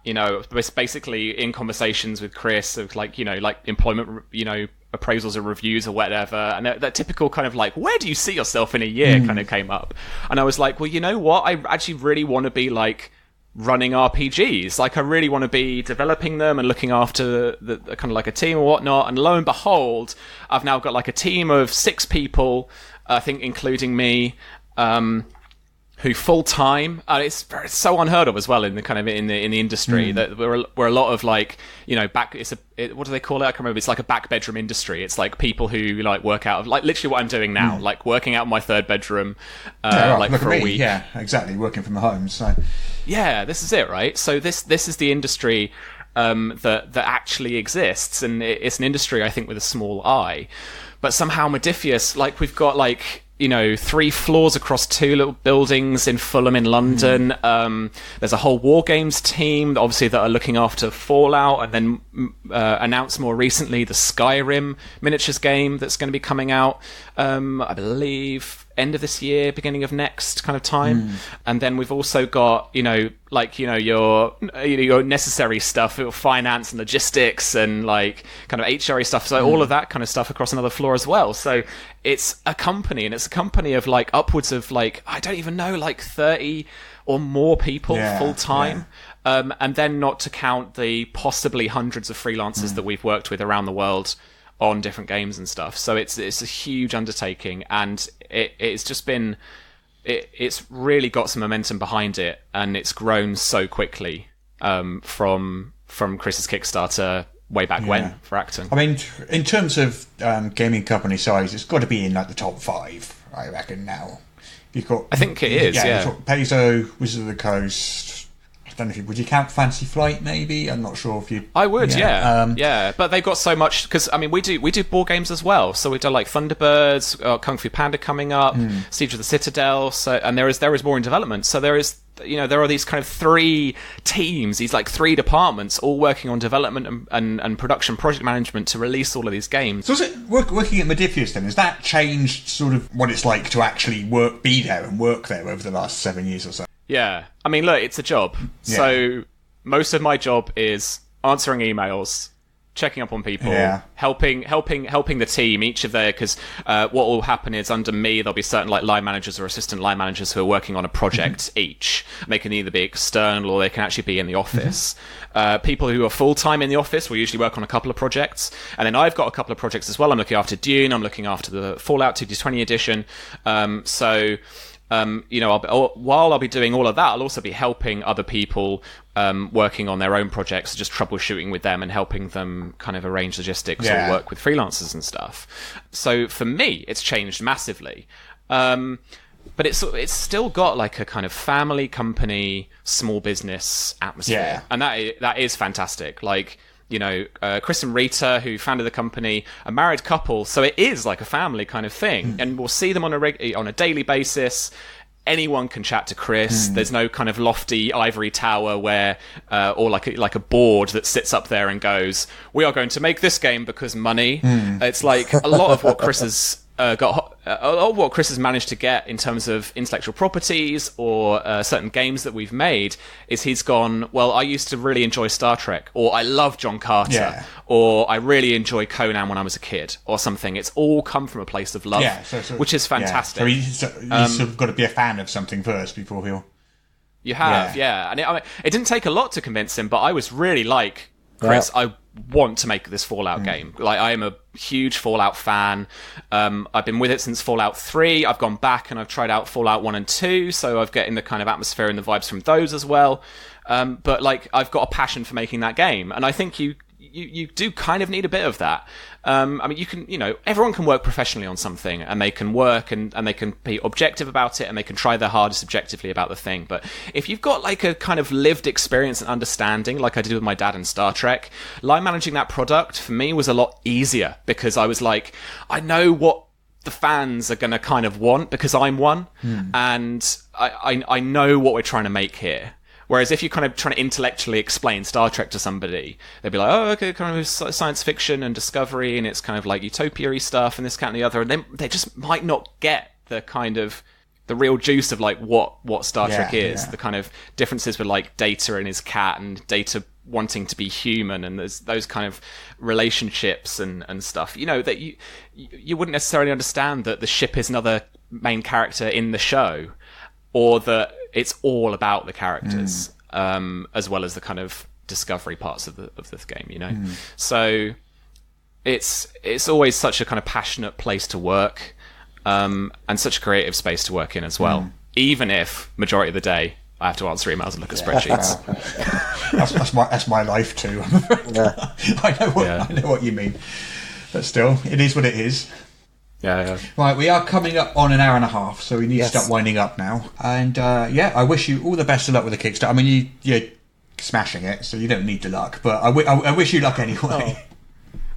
basically in conversations with Chris of employment, appraisals or reviews or whatever, and that typical kind of where do you see yourself in a year kind of came up. And I was like, well, you know what? I actually really want to be running RPGs. I really want to be developing them and looking after the kind of a team or whatnot. And lo and behold, I've now got a team of 6 people, I think including me, who full time. It's so unheard of as well in the kind of in the industry that we're a lot of back. What do they call it? I can't remember. It's a back bedroom industry. It's people who work out of literally what I'm doing now, working out in my 3rd bedroom, for a week. Yeah, exactly. Working from home. So yeah, this is it, right? So this is the industry that actually exists, and it's an industry I think with a small I. But somehow Modiphius, we've got 3 floors across 2 little buildings in Fulham in London. There's a whole war games team, obviously, that are looking after Fallout, and then announced more recently the Skyrim miniatures game that's going to be coming out, I believe, end of this year, beginning of next kind of time. And then we've also got, your necessary stuff, finance and logistics and kind of HRE stuff. So all of that kind of stuff across another floor as well. So it's a company, and it's a company of upwards of I don't even know, 30 or more people full time. And then not to count the possibly hundreds of freelancers that we've worked with around the world on different games and stuff. So it's a huge undertaking, and it's just been it's really got some momentum behind it, and it's grown so quickly from Chris's Kickstarter way back when for Acton. I mean, in terms of gaming company size, it's got to be in the top 5, I reckon. Now you've got, I think it is. Yeah. You've got Paizo, Wizards of the Coast. I don't know if would you count Fantasy Flight? Maybe I'm not sure if you. I would, yeah. But they've got so much because we do board games as well. So we've done Thunderbirds, Kung Fu Panda coming up, Siege of the Citadel. So and there is more in development. So there are these kind of 3 teams, these 3 departments, all working on development and production, project management to release all of these games. So is it working at Modiphius then? Has that changed sort of what it's like to actually be there and work there over the last 7 years or so? Yeah. I mean, look, it's a job. Yeah. So most of my job is answering emails, checking up on people, helping the team, each of their, because what will happen is under me, there'll be certain line managers or assistant line managers who are working on a project each. They can either be external or they can actually be in the office. People who are full-time in the office will usually work on a couple of projects. And then I've got a couple of projects as well. I'm looking after Dune. I'm looking after the Fallout 2D20 edition. While I'll be doing all of that, I'll also be helping other people working on their own projects, just troubleshooting with them and helping them kind of arrange logistics or work with freelancers and stuff. So for me, it's changed massively. But it's still got a kind of family company, small business atmosphere. And that is fantastic. Chris and Rita, who founded the company, a married couple, so it is like a family kind of thing, and we'll see them on a daily basis. Anyone can chat to Chris. There's no kind of lofty ivory tower where, or like a board that sits up there and goes, "We are going to make this game because money." It's a lot of what Chris has got of what Chris has managed to get in terms of intellectual properties or certain games that we've made is he's gone, well, I used to really enjoy Star Trek, or I love John Carter, or I really enjoy Conan when I was a kid, or something. It's all come from a place of love, which is fantastic. So you sort of got to be a fan of something first before he'll... You have, and it didn't take a lot to convince him, but I was really like, Chris, I want to make this Fallout game. Like, I am a huge Fallout fan. I've been with it since Fallout 3. I've gone back and I've tried out Fallout 1 and 2, so I've getting the kind of atmosphere and the vibes from those as well. But like, I've got a passion for making that game, and I think you do kind of need a bit of that. I mean, you can, everyone can work professionally on something, and they can work and they can be objective about it, and they can try their hardest objectively about the thing. But if you've got like a kind of lived experience and understanding, like I did with my dad in Star Trek, line managing that product for me was a lot easier, because I was like, I know what the fans are going to kind of want, because I'm one, and I know what we're trying to make here. Whereas if you're kind of trying to intellectually explain Star Trek to somebody, they'd be like, oh, okay, kind of science fiction and discovery, and it's kind of like utopia-y stuff and this, that, and the other, and they just might not get the kind of the real juice of like what Star Trek is, the kind of differences with like Data and his cat, and Data wanting to be human, and there's those kind of relationships and stuff, that you wouldn't necessarily understand that the ship is another main character in the show, or that it's all about the characters, as well as the kind of discovery parts of this game, So it's always such a kind of passionate place to work, and such a creative space to work in as well. Even if majority of the day I have to answer emails and look at spreadsheets. that's my life too. I know what you mean, but still, it is what it is. Yeah. Right, we are coming up on an hour and a half, so we need to start winding up now. And I wish you all the best of luck with the Kickstarter. I mean, you're smashing it, so you don't need the luck, but I wish you luck anyway. Oh,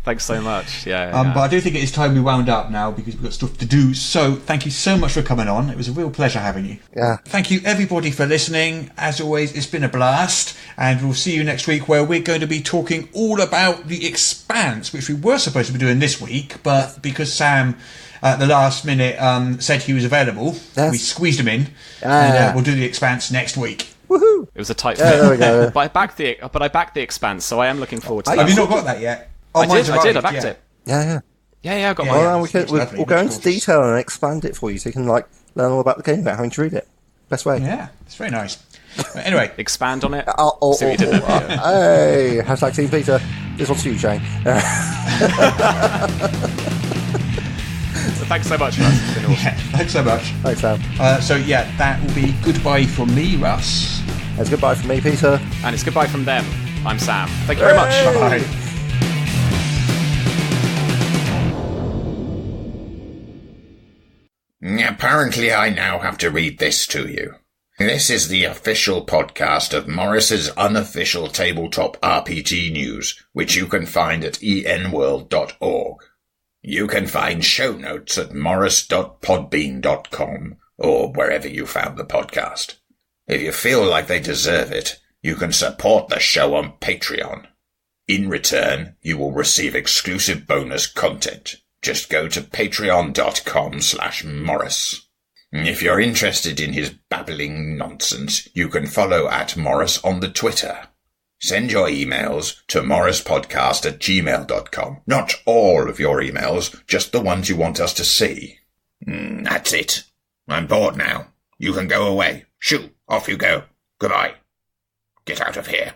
thanks so much. But I do think it is time we wound up now, because we've got stuff to do. So thank you so much for coming on. It was a real pleasure having you. Yeah. Thank you everybody for listening. As always, it's been a blast, and we'll see you next week, where we're going to be talking all about The Expanse, which we were supposed to be doing this week, but because Sam at the last minute said he was available, we squeezed him in, and we'll do The Expanse next week. Woohoo! It was a tight fit. There we go. But I backed the Expanse, so I am looking forward to that. Have you not got that yet? Oh, I did. I backed it. Yeah. Yeah, I got mine. We'll go into detail and expand it for you, so you can learn all about the game without having to read it. Best way. Yeah, it's very nice. Anyway, expand on it. Hey, hashtag Team Peter. This one's you, Shane. So thanks so much, Russ. It's been awesome. Thanks so much. Thanks, Sam. That will be goodbye from me, Russ. It's goodbye from me, Peter. And it's goodbye from them. I'm Sam. Thank you very much. Bye. Apparently I now have to read this to you. This is the official podcast of Morris's unofficial tabletop RPG news, which you can find at enworld.org. You can find show notes at morris.podbean.com or wherever you found the podcast. If you feel like they deserve it, you can support the show on Patreon. In return, you will receive exclusive bonus content. Just go to patreon.com/Morris. If you're interested in his babbling nonsense, you can follow at Morris on the Twitter. Send your emails to morrispodcast@gmail.com. Not all of your emails, just the ones you want us to see. That's it. I'm bored now. You can go away. Shoo, off you go. Goodbye. Get out of here.